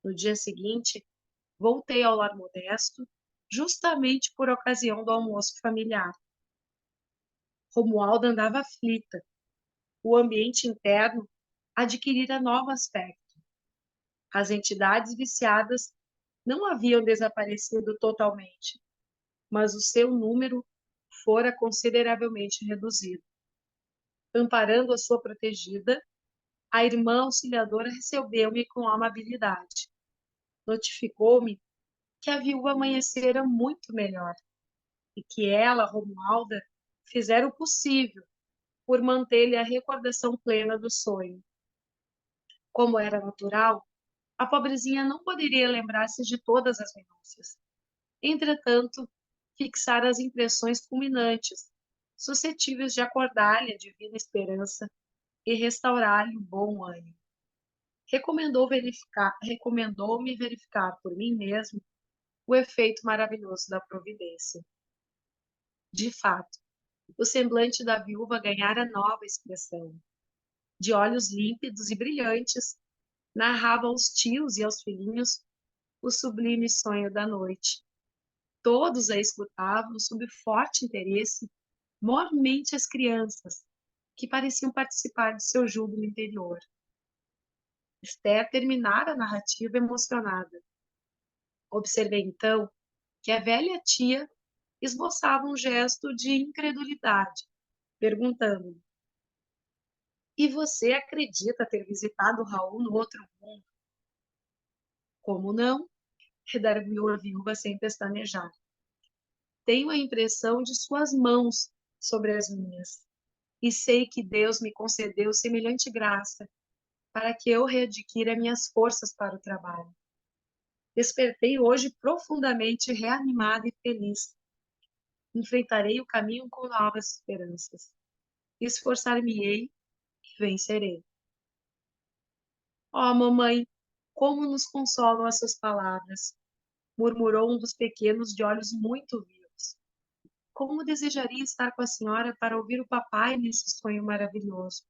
No dia seguinte, voltei ao lar modesto, justamente por ocasião do almoço familiar. Romualda andava aflita. O ambiente interno adquirira novo aspecto. As entidades viciadas não haviam desaparecido totalmente, mas o seu número fora consideravelmente reduzido. Amparando a sua protegida, a irmã auxiliadora recebeu-me com amabilidade. Notificou-me que a viúva amanhecera muito melhor e que ela, Romualda, fizera o possível por manter-lhe a recordação plena do sonho. Como era natural, a pobrezinha não poderia lembrar-se de todas as minúcias. Entretanto, fixara as impressões culminantes, suscetíveis de acordar-lhe a divina esperança e restaurar-lhe o bom ânimo. Recomendou-me verificar por mim mesmo o efeito maravilhoso da providência. De fato, o semblante da viúva ganhara nova expressão. De olhos límpidos e brilhantes, narrava aos tios e aos filhinhos o sublime sonho da noite. Todos a escutavam sob forte interesse, mormente as crianças, que pareciam participar de seu júbilo interior. Esther terminara a narrativa emocionada. Observei então que a velha tia esboçava um gesto de incredulidade, perguntando-me: "E você acredita ter visitado Raul no outro mundo?" "Como não?" redarguiu a viúva sem pestanejar. "Tenho a impressão de suas mãos sobre as minhas, e sei que Deus me concedeu semelhante graça para que eu readquira minhas forças para o trabalho. Despertei hoje profundamente reanimada e feliz. Enfrentarei o caminho com novas esperanças. Esforçar-me-ei e vencerei." "Oh, mamãe, como nos consolam as suas palavras!" murmurou um dos pequenos de olhos muito vivos. "Como desejaria estar com a senhora para ouvir o papai nesse sonho maravilhoso."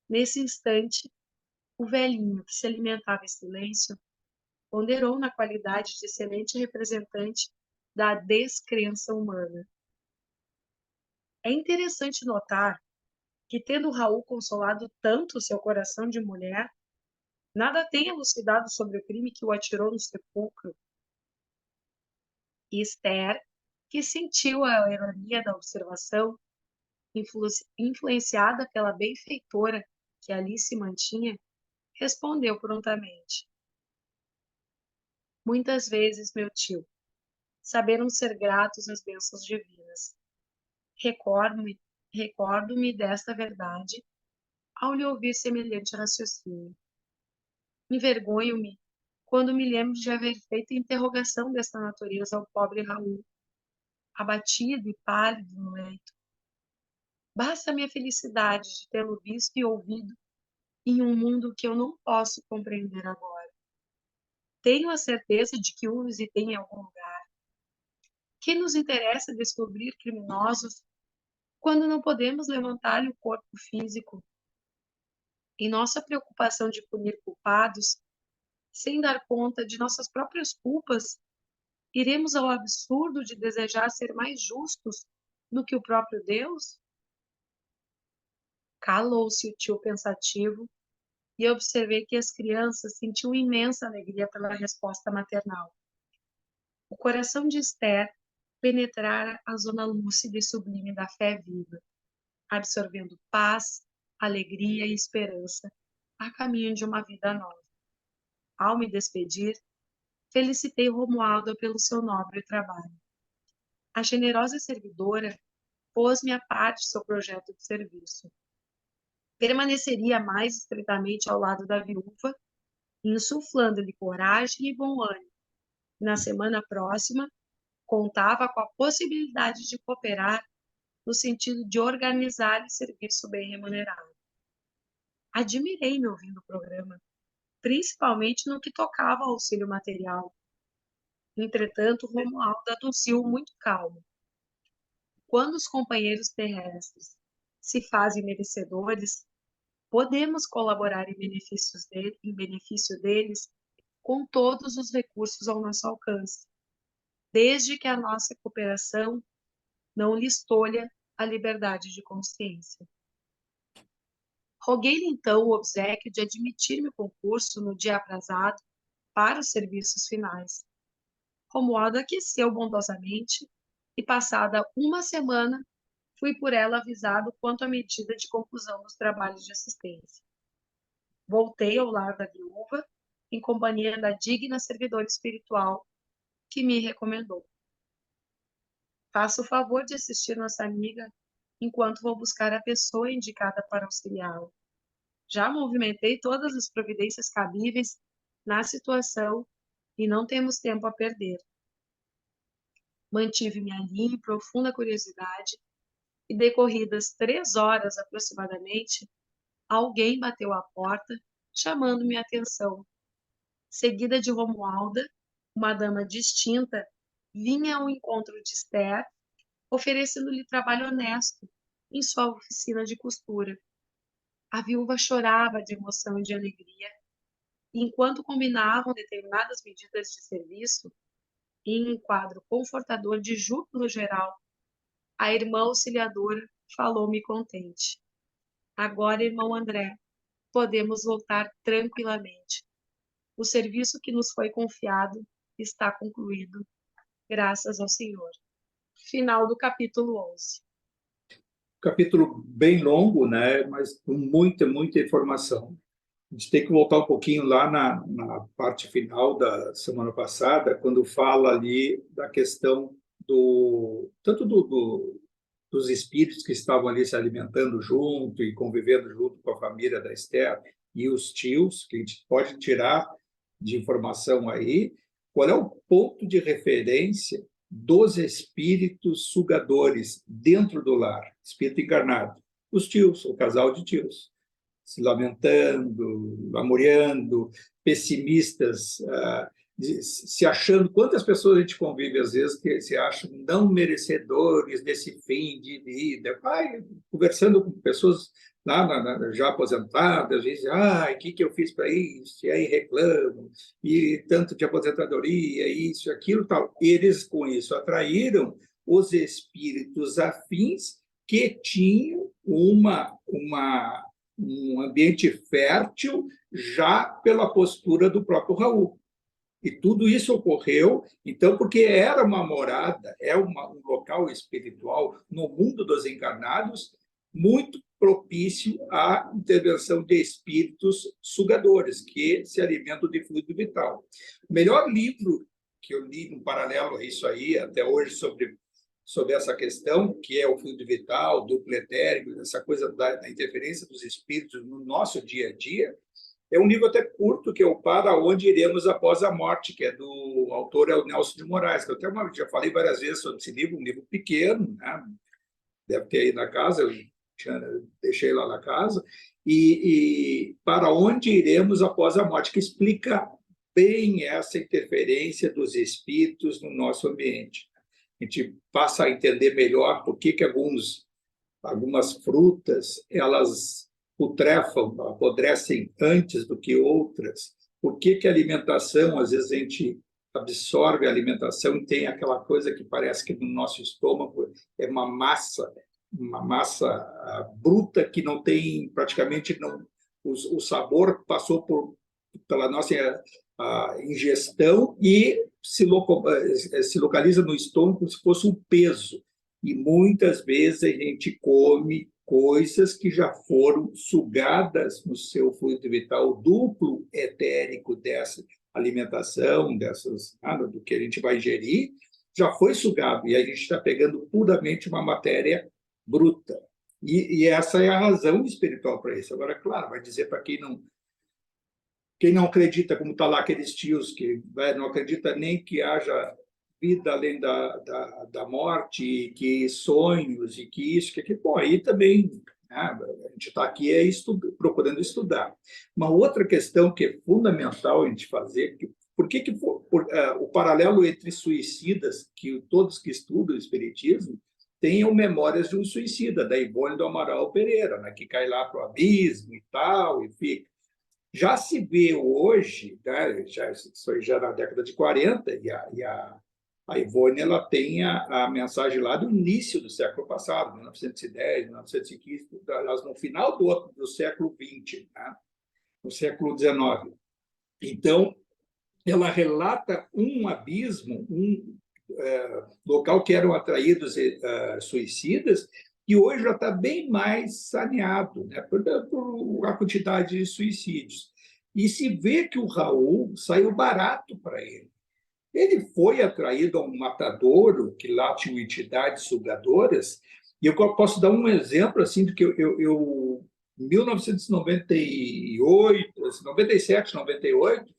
Nesse instante, o velhinho, que se alimentava em silêncio, ponderou na qualidade de excelente representante da descrença humana. É interessante notar que, tendo Raul consolado tanto seu coração de mulher, nada tem elucidado sobre o crime que o atirou no sepulcro. E Esther, que sentiu a ironia da observação, influenciada pela benfeitora que ali se mantinha, respondeu prontamente: "Muitas vezes, meu tio, saberam ser gratos às bênçãos divinas. Recordo-me, recordo-me desta verdade ao lhe ouvir semelhante raciocínio. Envergonho-me quando me lembro de haver feito interrogação desta natureza ao pobre Raul, abatido e pálido no leito. Basta-me a felicidade de tê-lo visto e ouvido em um mundo que eu não posso compreender agora. Tenho a certeza de que o visitei em algum lugar. Que nos interessa descobrir criminosos quando não podemos levantar-lhe o corpo físico? Em nossa preocupação de punir culpados, sem dar conta de nossas próprias culpas, iremos ao absurdo de desejar ser mais justos do que o próprio Deus? Calou-se o tio pensativo e observei que as crianças sentiam imensa alegria pela resposta maternal. O coração de Esther penetrara a zona lúcida e sublime da fé viva, absorvendo paz, alegria e esperança a caminho de uma vida nova. Ao me despedir, felicitei Romualda pelo seu nobre trabalho. A generosa servidora pôs-me à parte seu projeto de serviço. Permaneceria mais estreitamente ao lado da viúva, insuflando-lhe coragem e bom ânimo. Na semana próxima, contava com a possibilidade de cooperar no sentido de organizar-lhe serviço bem remunerado. Admirei-me ouvindo o programa, principalmente no que tocava ao auxílio material. Entretanto, Romualdo anunciou muito calmo. Quando os companheiros terrestres se fazem merecedores, podemos colaborar em benefício deles com todos os recursos ao nosso alcance, desde que a nossa cooperação não lhes tolha a liberdade de consciência. Roguei-lhe então o obséquio de admitir-me o concurso no dia aprazado para os serviços finais. Romualdo aqueceu bondosamente e, passada uma semana, fui por ela avisado quanto à medida de conclusão dos trabalhos de assistência. Voltei ao lar da viúva, em companhia da digna servidora espiritual que me recomendou. Faça o favor de assistir nossa amiga enquanto vou buscar a pessoa indicada para auxiliá-la. Já movimentei todas as providências cabíveis na situação e não temos tempo a perder. Mantive-me ali em profunda curiosidade e, decorridas 3 horas aproximadamente, alguém bateu à porta, chamando minha atenção. Seguida de Romualda, uma dama distinta vinha ao encontro de Esther, oferecendo-lhe trabalho honesto em sua oficina de costura. A viúva chorava de emoção e de alegria, e enquanto combinavam determinadas medidas de serviço, em um quadro confortador de júbilo geral, a irmã auxiliadora falou-me contente. Agora, irmão André, podemos voltar tranquilamente. O serviço que nos foi confiado está concluído, graças ao Senhor. Final do capítulo 11. Capítulo bem longo, né? Mas com muita, muita informação. A gente tem que voltar um pouquinho lá na parte final da semana passada, quando fala ali da questão tanto dos espíritos que estavam ali se alimentando junto e convivendo junto com a família da Esther e os tios, que a gente pode tirar de informação aí, qual é o ponto de referência dos espíritos sugadores dentro do lar, espírito encarnado, os tios, o casal de tios, se lamentando, lamuriando, pessimistas, se achando. Quantas pessoas a gente convive, às vezes, que se acham não merecedores desse fim de vida? Conversando com pessoas lá já aposentadas, às vezes, o que eu fiz para isso? E aí reclamam, e tanto de aposentadoria, isso, aquilo, tal. Eles, com isso, atraíram os espíritos afins que tinham um ambiente fértil já pela postura do próprio Raul. E tudo isso ocorreu, então, porque era uma morada, um local espiritual no mundo dos encarnados muito propício à intervenção de espíritos sugadores, que se alimentam de fluido vital. O melhor livro que eu li no paralelo a isso aí, até hoje, sobre essa questão, que é o fluido vital, duplo etérico, essa coisa da interferência dos espíritos no nosso dia a dia, é um livro até curto, que é o Para Onde Iremos Após a Morte, que é do autor Nelson de Moraes, que eu até já falei várias vezes sobre esse livro, um livro pequeno, né? Deve ter aí na casa, eu deixei lá na casa, e Para Onde Iremos Após a Morte, que explica bem essa interferência dos espíritos no nosso ambiente. A gente passa a entender melhor por que algumas frutas elas putrefam, apodrecem antes do que outras, por que a alimentação, às vezes a gente absorve a alimentação e tem aquela coisa que parece que no nosso estômago é uma massa bruta que não tem, praticamente não, o sabor passou pela nossa ingestão e se localiza no estômago como se fosse um peso. E muitas vezes a gente come coisas que já foram sugadas no seu fluido vital duplo etérico dessa alimentação, do que a gente vai ingerir, já foi sugado, e a gente está pegando puramente uma matéria bruta. E essa é a razão espiritual para isso. Agora, claro, vai dizer para quem não acredita, como está lá aqueles tios que não acredita nem que haja vida além da morte, que sonhos, e que isso, que aquilo. Bom, aí também, né, a gente está aqui procurando estudar. Uma outra questão que é fundamental a gente fazer, por que o paralelo entre suicidas, que todos que estudam o espiritismo tenham memórias de um suicida, da Ivone do Amaral Pereira, né, que cai lá para o abismo e tal, e fica. Já se vê hoje, né, isso foi já na década de 40, e a A Ivone, ela tem a mensagem lá do início do século passado, 1910, 1915, aliás, no final do século XX, né? No século XIX. Então, ela relata um abismo, local que eram atraídos suicidas, e hoje já está bem mais saneado, né, por a quantidade de suicídios. E se vê que o Raul saiu barato para ele. Ele foi atraído a um matadouro, que lá tinha entidades sugadoras, e eu posso dar um exemplo assim, de que em 1998, 97, 98,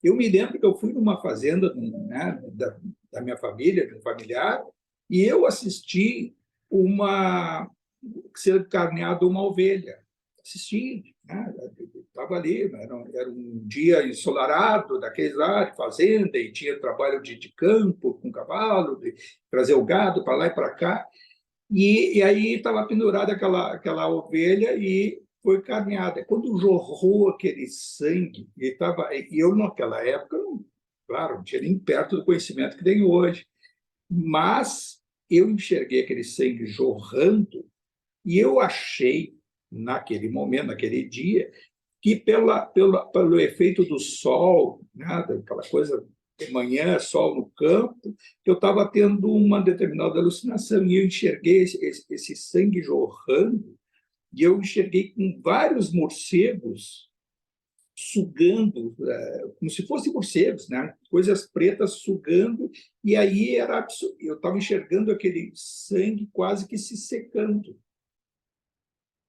eu me lembro que eu fui numa fazenda, né, da minha família, de um familiar, e eu assisti ser carneado uma ovelha. Assisti, né? Estava ali, era um dia ensolarado, daqueles lá, de fazenda, e tinha trabalho de campo com cavalo, de trazer o gado para lá e para cá. E aí estava pendurada aquela ovelha e foi carneada. Quando jorrou aquele sangue, e eu, naquela época, claro, não tinha nem perto do conhecimento que tenho hoje, mas eu enxerguei aquele sangue jorrando e eu achei, naquele momento, naquele dia, que pelo efeito do sol, né, aquela coisa de manhã, sol no campo, eu estava tendo uma determinada alucinação e eu enxerguei esse sangue jorrando e eu enxerguei com vários morcegos sugando, como se fossem morcegos, né? Coisas pretas sugando, e aí eu estava enxergando aquele sangue quase que se secando.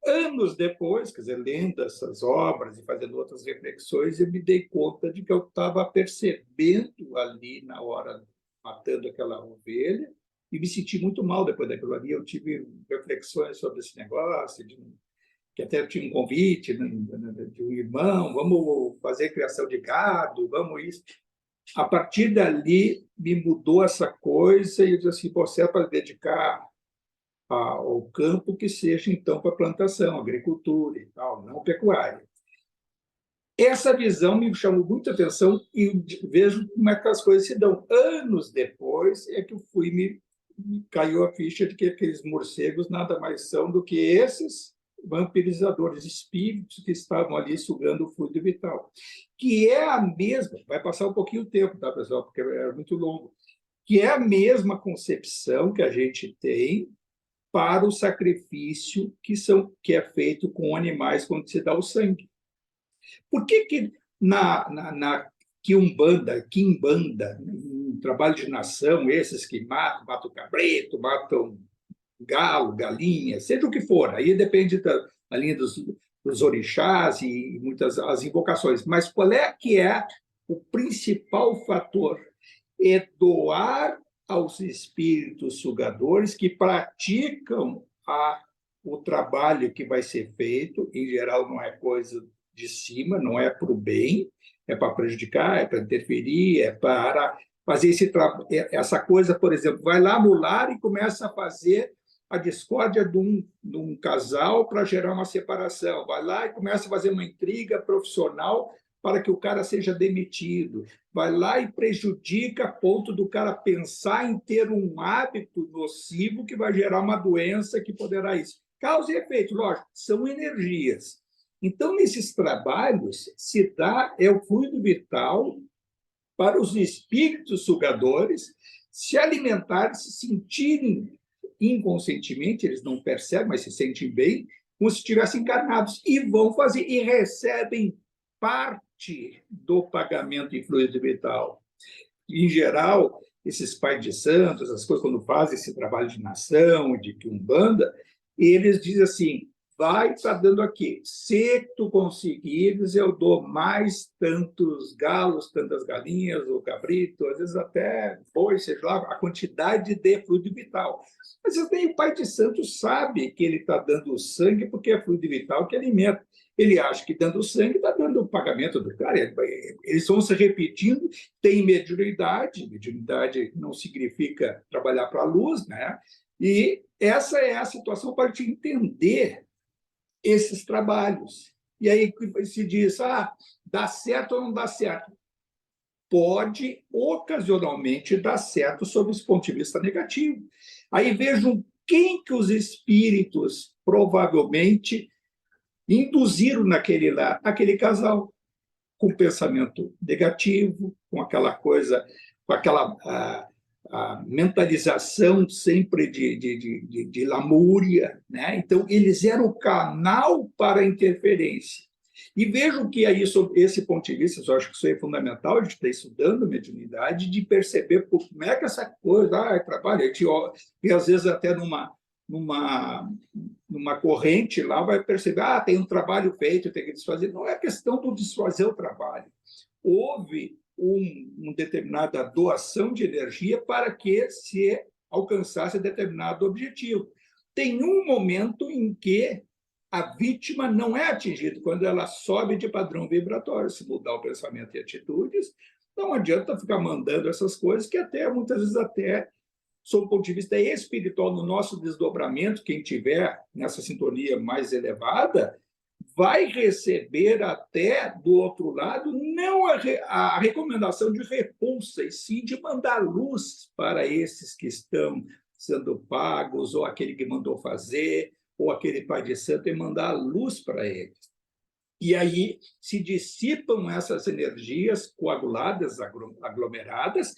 Anos depois, quer dizer, lendo essas obras e fazendo outras reflexões, eu me dei conta de que eu estava percebendo ali, na hora, matando aquela ovelha, e me senti muito mal depois daquilo ali. Eu tive reflexões sobre esse negócio, que até tinha um convite, né, de um irmão, vamos fazer criação de gado, vamos isso. A partir dali, me mudou essa coisa, e eu disse assim, se é para dedicar ao campo, que seja, então, para plantação, agricultura e tal, não pecuária. Essa visão me chamou muita atenção e vejo como é que as coisas se dão. Anos depois é que eu me caiu a ficha de que aqueles morcegos nada mais são do que esses vampirizadores, espíritos que estavam ali sugando o fluido vital. Que é a mesma, vai passar um pouquinho o tempo, tá, pessoal, porque é muito longo, que é a mesma concepção que a gente tem para o sacrifício que é feito com animais quando se dá o sangue. Por que na quimbanda, em trabalho de nação, esses que matam cabrito, matam galo, galinha, seja o que for, aí depende da linha dos orixás e muitas as invocações, mas qual é que é o principal fator? É doar aos espíritos sugadores que praticam o trabalho que vai ser feito, em geral não é coisa de cima, não é para o bem, é para prejudicar, é para interferir, é para fazer essa coisa, por exemplo, vai lá no lar e começa a fazer a discórdia de um casal para gerar uma separação, vai lá e começa a fazer uma intriga profissional para que o cara seja demitido, vai lá e prejudica a ponto do cara pensar em ter um hábito nocivo que vai gerar uma doença que poderá isso. Causa e efeito, lógico, são energias. Então, nesses trabalhos, se dá o fluido vital para os espíritos sugadores se alimentarem, se sentirem inconscientemente, eles não percebem, mas se sentem bem, como se estivessem encarnados, e vão fazer, e recebem parte do pagamento em fluido vital. Em geral, esses pais de santos, as coisas, quando fazem esse trabalho de nação, de quimbanda, eles dizem assim, vai estar dando aqui, se tu conseguires, eu dou mais tantos galos, tantas galinhas, ou cabrito, às vezes até boi, seja lá, a quantidade de fluido vital. Mas o pai de santo sabe que ele está dando sangue porque é fluido vital que alimenta. Ele acha que dando sangue está dando o pagamento do cara. Eles vão se repetindo, tem mediunidade. Mediunidade não significa trabalhar para a luz, né? E essa é a situação para te entender esses trabalhos. E aí se diz, dá certo ou não dá certo? pode, ocasionalmente, dar certo sob esse ponto de vista negativo. Aí vejam quem que os espíritos provavelmente induziram naquele lar, aquele casal, com pensamento negativo, com aquela coisa, com aquela a mentalização sempre de lamúria, né? Então, eles eram o canal para a interferência. E vejam que aí, sob esse ponto de vista, eu acho que isso é fundamental, a gente está estudando mediunidade, de perceber como é que essa coisa, trabalha, e às vezes até numa corrente lá, vai perceber, tem um trabalho feito, tem que desfazer. Não é questão do desfazer o trabalho. Houve uma determinada doação de energia para que se alcançasse determinado objetivo. Tem um momento em que a vítima não é atingida, quando ela sobe de padrão vibratório. Se mudar o pensamento e atitudes, não adianta ficar mandando essas coisas que até, muitas vezes, até sob o ponto de vista espiritual, no nosso desdobramento, quem tiver nessa sintonia mais elevada, vai receber até do outro lado, não a recomendação de repulsa, e sim de mandar luz para esses que estão sendo pagos, ou aquele que mandou fazer, ou aquele pai de santo, e mandar luz para eles. E aí se dissipam essas energias coaguladas, aglomeradas,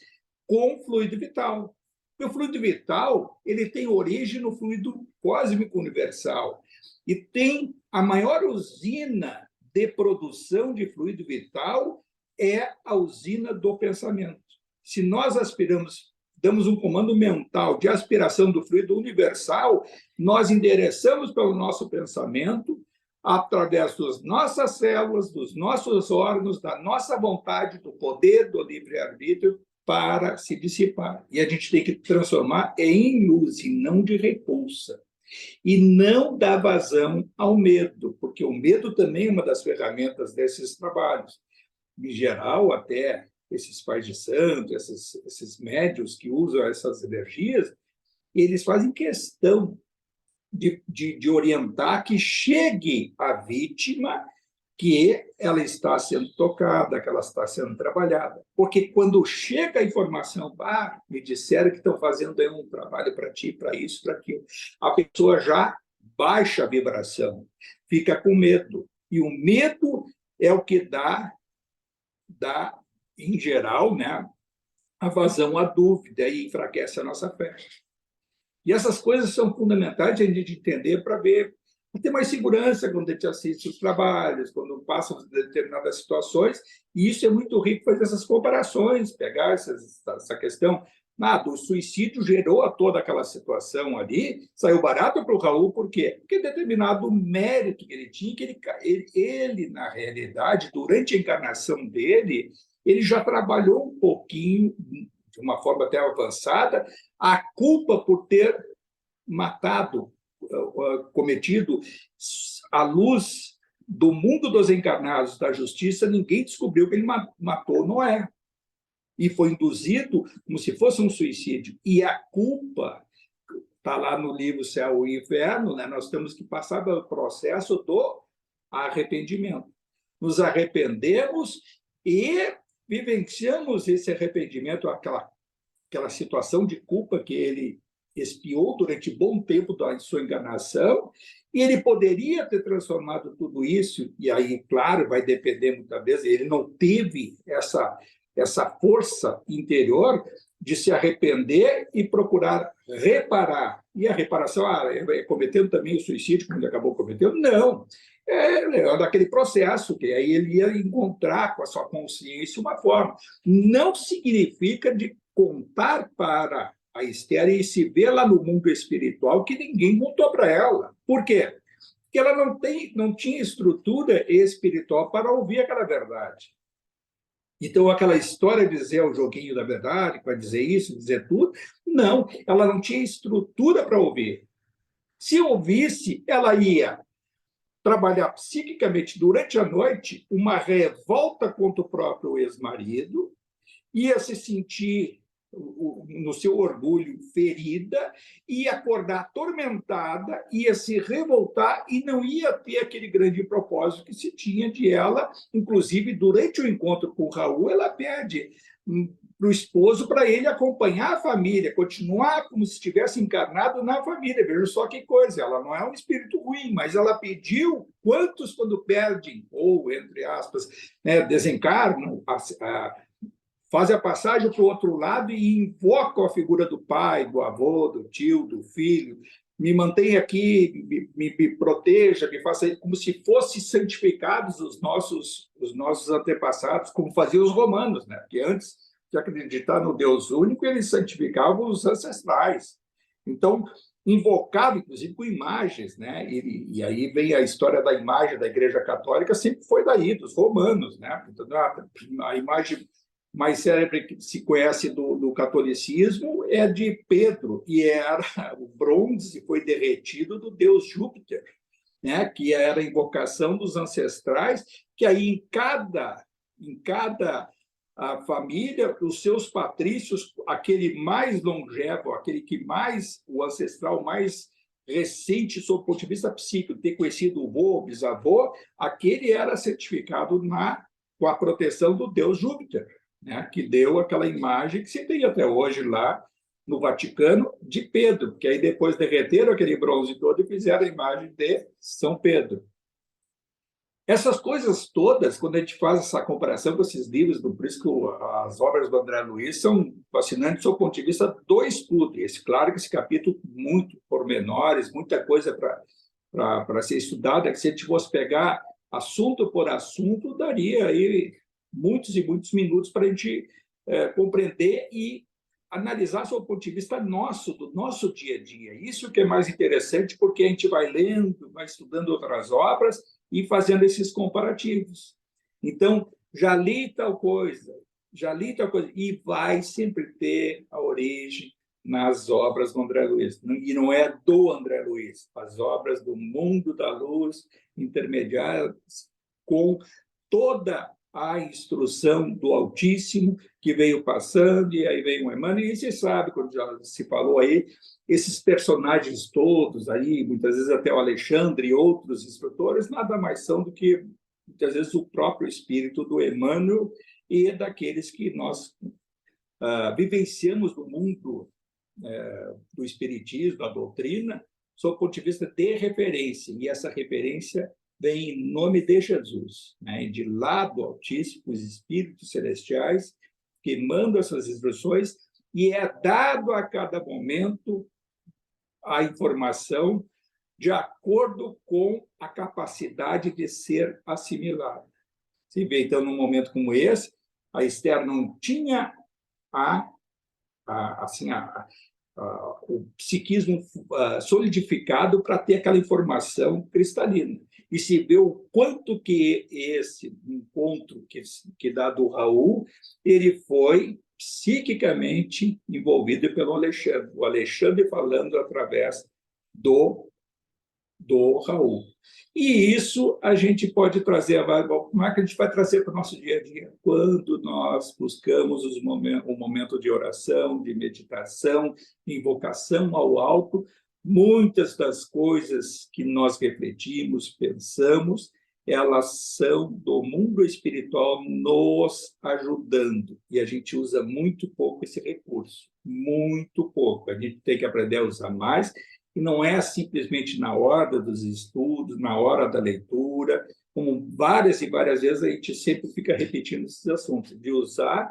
com fluido vital. O fluido vital, ele tem origem no fluido cósmico universal e tem a maior usina de produção de fluido vital é a usina do pensamento. Se nós aspiramos, damos um comando mental de aspiração do fluido universal, nós endereçamos pelo nosso pensamento, através das nossas células, dos nossos órgãos, da nossa vontade, do poder do livre-arbítrio, para se dissipar. E a gente tem que transformar em luz, e não de repulsa. E não dar vazão ao medo, porque o medo também é uma das ferramentas desses trabalhos. Em geral, até esses pais de santo, esses médiuns que usam essas energias, eles fazem questão de orientar que chegue à vítima que ela está sendo tocada, que ela está sendo trabalhada. Porque quando chega a informação, me disseram que estão fazendo aí um trabalho para ti, para isso, para aquilo, a pessoa já baixa a vibração, fica com medo. E o medo é o que dá em geral, né, a vazão à dúvida e enfraquece a nossa fé. E essas coisas são fundamentais a gente entender para ver, para ter mais segurança quando a gente assiste os trabalhos, quando passa determinadas situações, e isso é muito rico fazer essas comparações, pegar essa questão do suicídio gerou toda aquela situação ali, saiu barato para o Raul, por quê? Porque determinado mérito que ele tinha, que ele, na realidade, durante a encarnação dele, ele já trabalhou um pouquinho, de uma forma até avançada, a culpa por ter matado, cometido à luz do mundo dos encarnados, da justiça, ninguém descobriu que ele matou Noé. E foi induzido como se fosse um suicídio. E a culpa está lá no livro Céu e Inferno, né? Nós temos que passar pelo processo do arrependimento. Nos arrependemos e vivenciamos esse arrependimento, aquela situação de culpa que ele expiou durante bom tempo da sua enganação, e ele poderia ter transformado tudo isso, e aí, claro, vai depender muitas vezes, ele não teve essa força interior de se arrepender e procurar reparar. E a reparação, cometendo também o suicídio, como ele acabou cometendo? Não. É daquele processo que aí ele ia encontrar com a sua consciência uma forma. Não significa de contar para a Esther e se ver lá no mundo espiritual que ninguém contou para ela. Por quê? Porque ela não tinha estrutura espiritual para ouvir aquela verdade. Então, aquela história de dizer o joguinho da verdade, para dizer isso, dizer tudo, não, ela não tinha estrutura para ouvir. Se ouvisse, ela ia trabalhar psiquicamente durante a noite uma revolta contra o próprio ex-marido, ia se sentir no seu orgulho, ferida, ia acordar atormentada, ia se revoltar e não ia ter aquele grande propósito que se tinha de ela. Inclusive, durante o encontro com o Raul, ela pede para o esposo para ele acompanhar a família, continuar como se estivesse encarnado na família. Veja só que coisa, ela não é um espírito ruim, mas ela pediu quantos, quando perdem, ou, entre aspas, né, desencarnam, fazem a passagem para o outro lado e invocam a figura do pai, do avô, do tio, do filho, me mantenha aqui, me proteja, me faça como se fossem santificados os nossos antepassados, como faziam os romanos, né? Porque antes de acreditar no Deus único, eles santificavam os ancestrais. Então, invocava, inclusive, com imagens, né? E aí vem a história da imagem da Igreja Católica, sempre foi daí, dos romanos, né? Então, a imagem mais célebre que se conhece do catolicismo é de Pedro, e era o bronze foi derretido do deus Júpiter, né? Que era a invocação dos ancestrais, que aí em cada a família, os seus patrícios, aquele mais longevo, aquele que mais, o ancestral mais recente, sob o ponto de vista psíquico, ter conhecido o avô, bisavô, aquele era certificado com a proteção do deus Júpiter, né, que deu aquela imagem que se tem até hoje lá no Vaticano de Pedro, porque aí depois derreteram aquele bronze todo e fizeram a imagem de São Pedro. Essas coisas todas, quando a gente faz essa comparação com esses livros, por isso que as obras do André Luiz são fascinantes do ponto de vista do estudo. Claro que esse capítulo, muito pormenores, muita coisa para ser estudada, que se a gente fosse pegar assunto por assunto, daria aí muitos e muitos minutos para a gente compreender e analisar sob o ponto de vista nosso, do nosso dia a dia. Isso que é mais interessante, porque a gente vai lendo, vai estudando outras obras e fazendo esses comparativos. Então, já li tal coisa, e vai sempre ter a origem nas obras do André Luiz. E não é do André Luiz, as obras do mundo da luz, intermediárias, com toda a instrução do Altíssimo que veio passando, e aí veio um Emmanuel, e você sabe, quando já se falou aí, esses personagens todos aí, muitas vezes até o Alexandre e outros instrutores, nada mais são do que, muitas vezes, o próprio espírito do Emmanuel e daqueles que nós vivenciamos no mundo do espiritismo, da doutrina, sob o ponto de vista de referência, e essa referência vem em nome de Jesus, né? De lá do Altíssimo, os espíritos celestiais que mandam essas instruções, e é dado a cada momento a informação de acordo com a capacidade de ser assimilada. Se vê, então, num momento como esse, a Esther não tinha o psiquismo solidificado para ter aquela informação cristalina. E se vê o quanto que esse encontro que dá do Raul, ele foi psiquicamente envolvido pelo Alexandre. O Alexandre falando através do Raul. E isso a gente pode trazer, como é que a gente vai trazer para o nosso dia a dia? Quando nós buscamos o momento de oração, de meditação, invocação ao alto, muitas das coisas que nós refletimos, pensamos, elas são do mundo espiritual nos ajudando. E a gente usa muito pouco esse recurso, muito pouco. A gente tem que aprender a usar mais, e não é simplesmente na hora dos estudos, na hora da leitura, como várias e várias vezes a gente sempre fica repetindo esses assuntos, de usar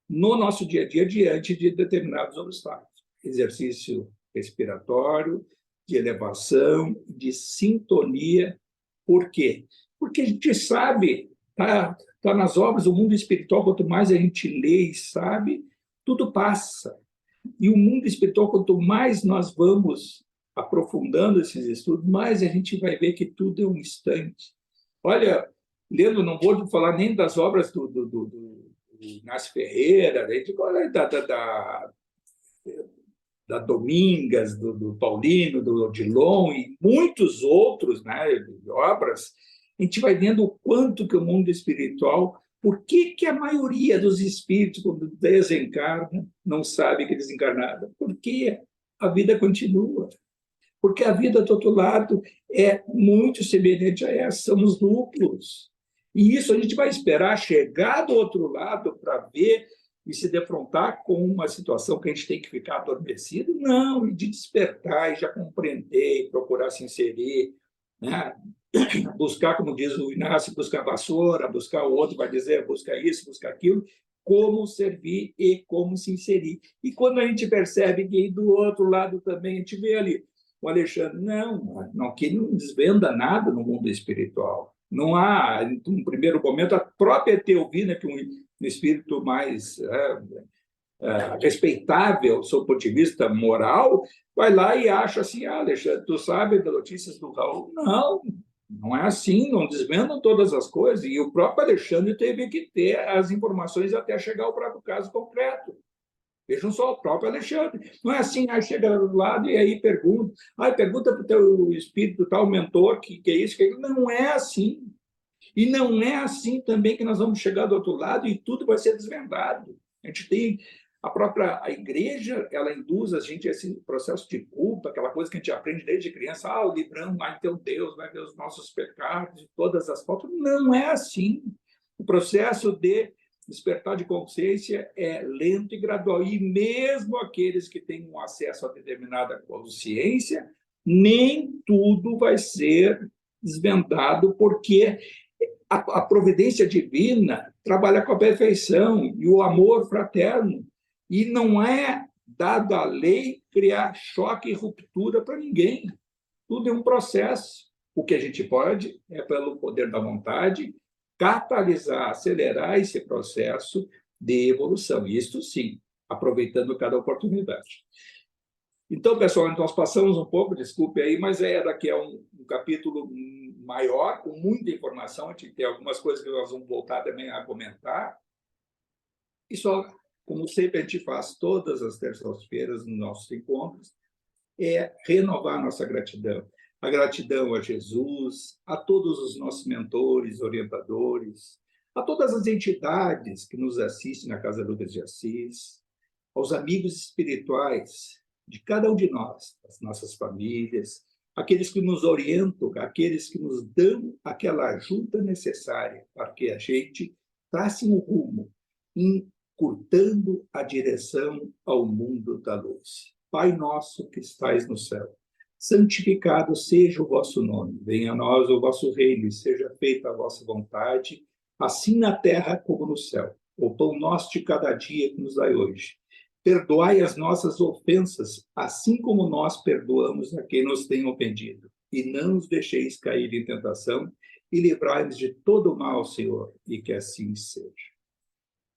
no nosso dia a dia diante de determinados obstáculos. Exercício respiratório, de elevação, de sintonia. Por quê? Porque a gente sabe, tá nas obras do mundo espiritual, quanto mais a gente lê e sabe, tudo passa. E o mundo espiritual, quanto mais nós vamos aprofundando esses estudos, mais a gente vai ver que tudo é um instante. Olha, lendo, não vou falar nem das obras do Inácio Ferreira, da Domingas, do Paulino, do Odilon e muitos outros, né, obras, a gente vai vendo o quanto que o mundo espiritual Por que a maioria dos espíritos, quando desencarnam, não sabe que desencarnaram? Porque a vida continua. Porque a vida do outro lado é muito semelhante a essa, somos duplos. E isso a gente vai esperar chegar do outro lado para ver e se defrontar com uma situação que a gente tem que ficar adormecido? Não, e de despertar, e já compreender, e procurar se inserir, né? Buscar, como diz o Inácio, buscar vassoura, buscar o outro vai dizer, busca isso, busca aquilo, como servir e como se inserir. E quando a gente percebe que do outro lado também, a gente vê ali, o Alexandre, não, que não desvenda nada no mundo espiritual. Não há, no primeiro momento, a própria Teovina, que é um espírito mais respeitável, do seu ponto de vista moral, vai lá e acha assim, Alexandre, tu sabe das notícias do Raul? Não é assim, não desvendam todas as coisas. E o próprio Alexandre teve que ter as informações até chegar ao próprio caso concreto. Vejam só, o próprio Alexandre. Não é assim, aí chega do lado e aí pergunta. Pergunta para o teu espírito, tal mentor, que é isso, que é aquilo. Não é assim. E não é assim também que nós vamos chegar do outro lado e tudo vai ser desvendado. A gente tem a igreja, ela induz a gente a esse processo de culpa, aquela coisa que a gente aprende desde criança, o livrão, então Deus vai ver os nossos pecados e todas as faltas. Não é assim. O processo de despertar de consciência é lento e gradual. E mesmo aqueles que têm um acesso a determinada consciência, nem tudo vai ser desvendado, porque a providência divina trabalha com a perfeição e o amor fraterno. E não é dado à lei criar choque e ruptura para ninguém. Tudo é um processo. O que a gente pode é, pelo poder da vontade, catalisar, acelerar esse processo de evolução. Isso sim, aproveitando cada oportunidade. Então, pessoal, nós passamos um pouco, desculpe aí, mas daqui é um capítulo maior, com muita informação, a gente tem algumas coisas que nós vamos voltar também a comentar. E só, como sempre a gente faz todas as terças-feiras nos nossos encontros, é renovar nossa gratidão. A gratidão a Jesus, a todos os nossos mentores, orientadores, a todas as entidades que nos assistem na Casa Lucas de Assis, aos amigos espirituais de cada um de nós, as nossas famílias, aqueles que nos orientam, aqueles que nos dão aquela ajuda necessária para que a gente trace um rumo, encurtando a direção ao mundo da luz. Pai nosso que estais no céu, santificado seja o vosso nome, venha a nós o vosso reino, e seja feita a vossa vontade, assim na terra como no céu. O pão nosso de cada dia que nos dai hoje. Perdoai as nossas ofensas, assim como nós perdoamos a quem nos tem ofendido. E não nos deixeis cair em tentação, e livrai-nos de todo o mal, Senhor, e que assim seja.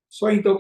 Só então,